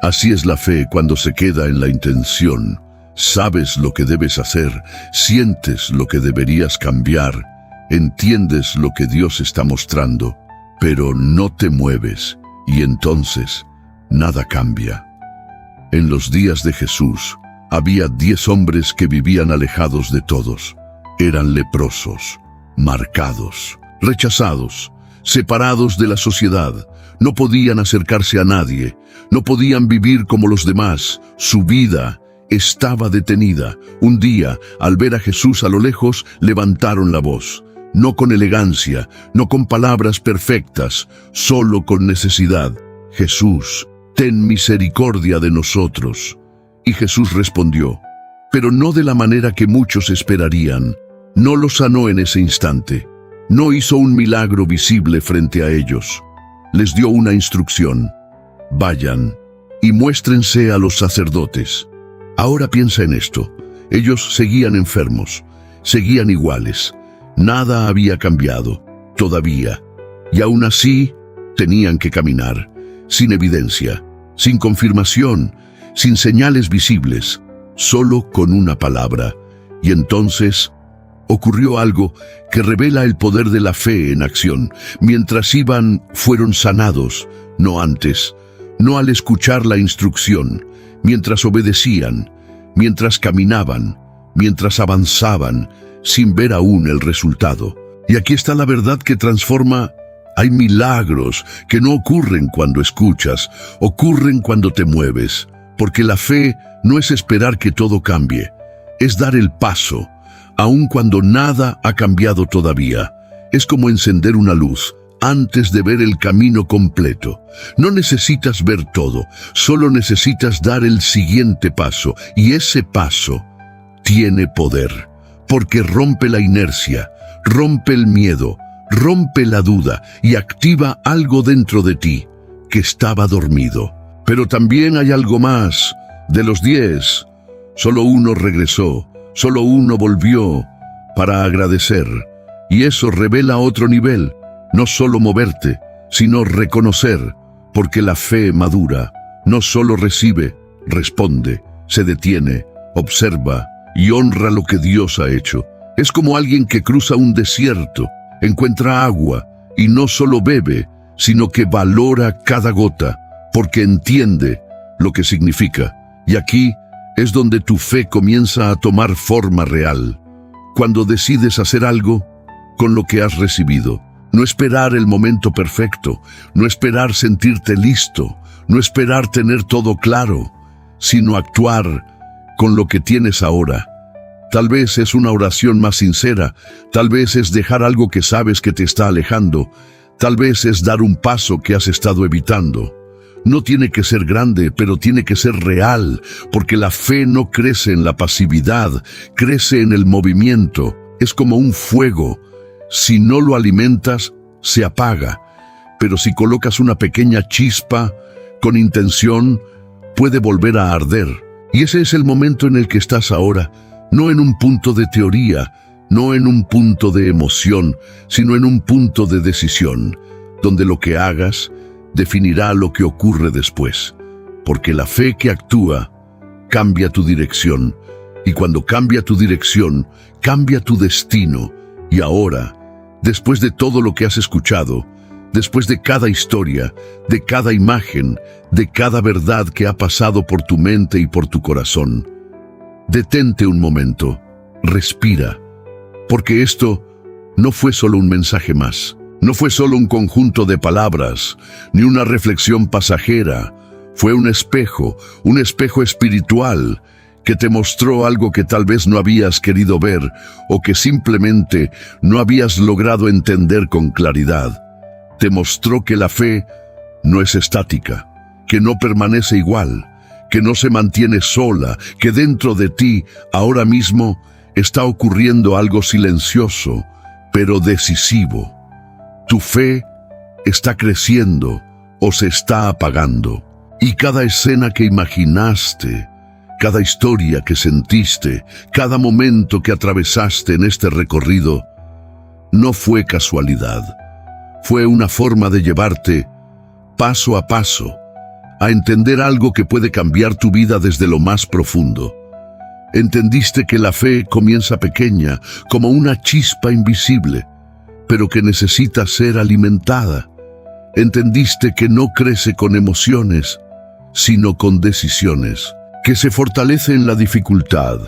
Así es la fe cuando se queda en la intención. Sabes lo que debes hacer, sientes lo que deberías cambiar, entiendes lo que Dios está mostrando, pero no te mueves y entonces nada cambia. En los días de Jesús había 10 hombres que vivían alejados de todos. Eran leprosos, marcados, rechazados, separados de la sociedad. No podían acercarse a nadie, no podían vivir como los demás. Su vida estaba detenida. Un día, al ver a Jesús a lo lejos, levantaron la voz. No con elegancia, no con palabras perfectas, solo con necesidad. Jesús, ten misericordia de nosotros. Y Jesús respondió, pero no de la manera que muchos esperarían. No los sanó en ese instante. No hizo un milagro visible frente a ellos. Les dio una instrucción. Vayan y muéstrense a los sacerdotes. Ahora piensa en esto. Ellos seguían enfermos, seguían iguales. Nada había cambiado, todavía. Y aún así, tenían que caminar, sin evidencia, sin confirmación, sin señales visibles, solo con una palabra. Y entonces ocurrió algo que revela el poder de la fe en acción. Mientras iban, fueron sanados, no antes, no al escuchar la instrucción, mientras obedecían, mientras caminaban, mientras avanzaban, sin ver aún el resultado. Y aquí está la verdad que transforma. Hay milagros que no ocurren cuando escuchas, ocurren cuando te mueves, porque la fe no es esperar que todo cambie, es dar el paso, aun cuando nada ha cambiado todavía. Es como encender una luz. antes de ver el camino completo. No necesitas ver todo, solo necesitas dar el siguiente paso, y ese paso tiene poder, porque rompe la inercia, rompe el miedo, rompe la duda y activa algo dentro de ti que estaba dormido. Pero también hay algo más. De los 10, solo uno regresó, solo uno volvió para agradecer. Y eso revela otro nivel, no solo moverte, sino reconocer, porque la fe madura no solo recibe, responde, se detiene, observa y honra lo que Dios ha hecho. Es como alguien que cruza un desierto, encuentra agua y no solo bebe, sino que valora cada gota, porque entiende lo que significa. Y aquí es donde tu fe comienza a tomar forma real. Cuando decides hacer algo con lo que has recibido. No esperar el momento perfecto, no esperar sentirte listo, no esperar tener todo claro, sino actuar con lo que tienes ahora. Tal vez es una oración más sincera, tal vez es dejar algo que sabes que te está alejando, tal vez es dar un paso que has estado evitando. No tiene que ser grande, pero tiene que ser real, porque la fe no crece en la pasividad, crece en el movimiento. Es como un fuego. Si no lo alimentas, se apaga. Pero si colocas una pequeña chispa, con intención, puede volver a arder. Y ese es el momento en el que estás ahora, no en un punto de teoría, no en un punto de emoción, sino en un punto de decisión, donde lo que hagas definirá lo que ocurre después. Porque la fe que actúa cambia tu dirección, y cuando cambia tu dirección, cambia tu destino. Y ahora, después de todo lo que has escuchado, después de cada historia, de cada imagen, de cada verdad que ha pasado por tu mente y por tu corazón, detente un momento, respira, porque esto no fue solo un mensaje más, no fue solo un conjunto de palabras, ni una reflexión pasajera, fue un espejo espiritual, que te mostró algo que tal vez no habías querido ver o que simplemente no habías logrado entender con claridad. Te mostró que la fe no es estática, que no permanece igual, que no se mantiene sola, que dentro de ti ahora mismo está ocurriendo algo silencioso, pero decisivo. Tu fe está creciendo o se está apagando, y cada escena que imaginaste, cada historia que sentiste, cada momento que atravesaste en este recorrido, no fue casualidad. Fue una forma de llevarte, paso a paso, a entender algo que puede cambiar tu vida desde lo más profundo. Entendiste que la fe comienza pequeña, como una chispa invisible, pero que necesita ser alimentada. Entendiste que no crece con emociones, sino con decisiones, que se fortalece en la dificultad,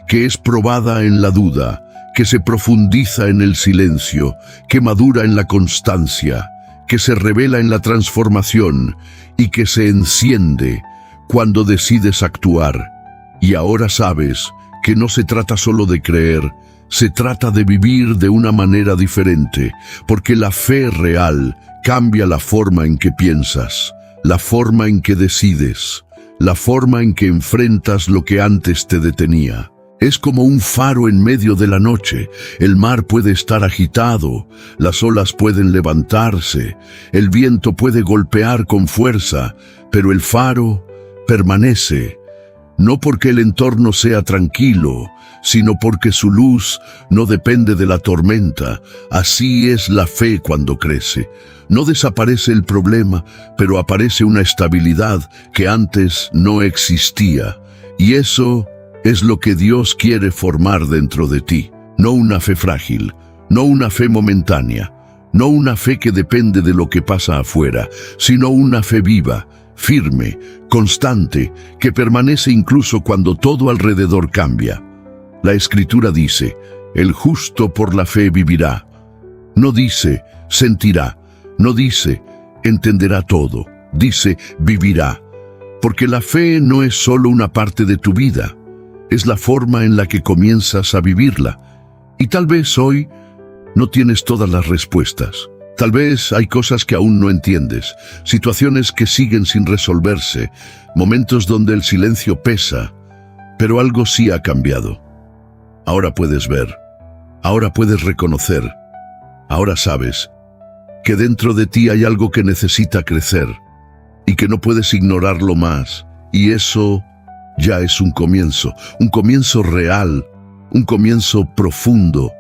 que es probada en la duda, que se profundiza en el silencio, que madura en la constancia, que se revela en la transformación y que se enciende cuando decides actuar. Y ahora sabes que no se trata solo de creer, se trata de vivir de una manera diferente, porque la fe real cambia la forma en que piensas, la forma en que decides, la forma en que enfrentas lo que antes te detenía. Es como un faro en medio de la noche. El mar puede estar agitado, las olas pueden levantarse, el viento puede golpear con fuerza, pero el faro permanece, no porque el entorno sea tranquilo, sino porque su luz no depende de la tormenta. Así es la fe cuando crece. No desaparece el problema, pero aparece una estabilidad que antes no existía. Y eso es lo que Dios quiere formar dentro de ti. No una fe frágil, no una fe momentánea, no una fe que depende de lo que pasa afuera, sino una fe viva, firme, constante, que permanece incluso cuando todo alrededor cambia. La Escritura dice, el justo por la fe vivirá. No dice, sentirá, no dice, entenderá todo, dice, vivirá. Porque la fe no es solo una parte de tu vida, es la forma en la que comienzas a vivirla. Y tal vez hoy no tienes todas las respuestas, Tal vez hay cosas que aún no entiendes, situaciones que siguen sin resolverse, momentos donde el silencio pesa, pero algo sí ha cambiado. Ahora puedes ver, ahora puedes reconocer, ahora sabes que dentro de ti hay algo que necesita crecer y que no puedes ignorarlo más, y eso ya es un comienzo real, un comienzo profundo,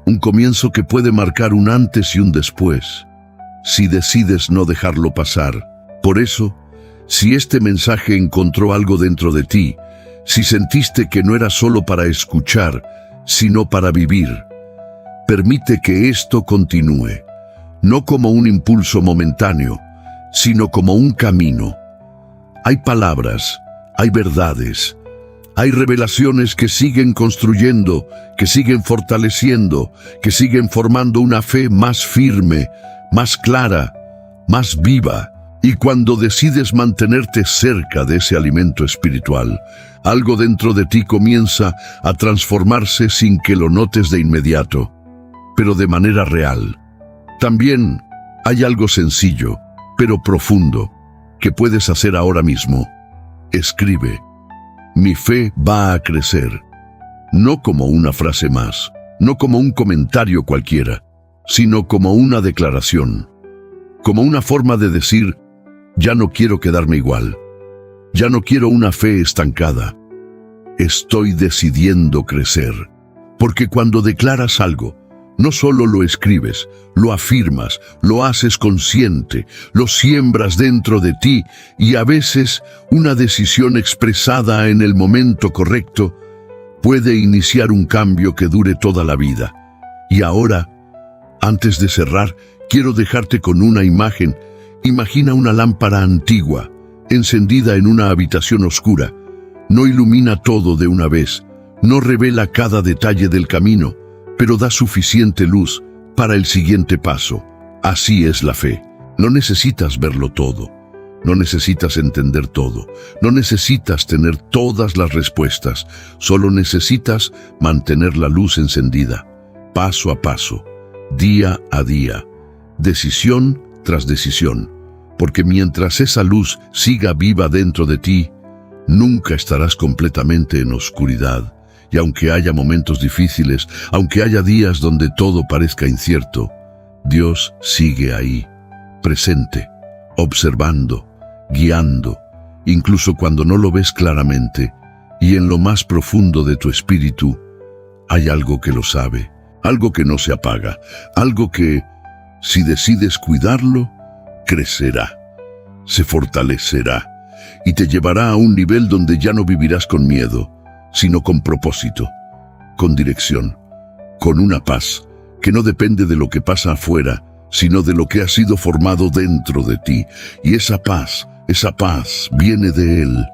un comienzo que puede marcar un antes y un después, si decides no dejarlo pasar. Por eso, si este mensaje encontró algo dentro de ti, si sentiste que no era solo para escuchar, sino para vivir, permite que esto continúe, no como un impulso momentáneo, sino como un camino. Hay palabras, hay verdades, hay revelaciones que siguen construyendo, que siguen fortaleciendo, que siguen formando una fe más firme, más clara, más viva. Y cuando decides mantenerte cerca de ese alimento espiritual, algo dentro de ti comienza a transformarse sin que lo notes de inmediato, pero de manera real. También hay algo sencillo, pero profundo, que puedes hacer ahora mismo. Escribe: mi fe va a crecer. No como una frase más, no como un comentario cualquiera, sino como una declaración, como una forma de decir: ya no quiero quedarme igual, ya no quiero una fe estancada. Estoy decidiendo crecer, porque cuando declaras algo, no solo lo escribes, lo afirmas, lo haces consciente, lo siembras dentro de ti, y a veces una decisión expresada en el momento correcto puede iniciar un cambio que dure toda la vida. Y ahora, antes de cerrar, quiero dejarte con una imagen. Imagina una lámpara antigua, encendida en una habitación oscura. No ilumina todo de una vez, no revela cada detalle del camino, pero da suficiente luz para el siguiente paso. Así es la fe. No necesitas verlo todo, no necesitas entender todo, no necesitas tener todas las respuestas, solo necesitas mantener la luz encendida, paso a paso, día a día, decisión tras decisión, porque mientras esa luz siga viva dentro de ti, nunca estarás completamente en oscuridad. Y aunque haya momentos difíciles, aunque haya días donde todo parezca incierto, Dios sigue ahí, presente, observando, guiando, incluso cuando no lo ves claramente, y en lo más profundo de tu espíritu hay algo que lo sabe, algo que no se apaga, algo que, si decides cuidarlo, crecerá, se fortalecerá y te llevará a un nivel donde ya no vivirás con miedo, sino con propósito, con dirección, con una paz que no depende de lo que pasa afuera, sino de lo que ha sido formado dentro de ti. Y esa paz viene de Él.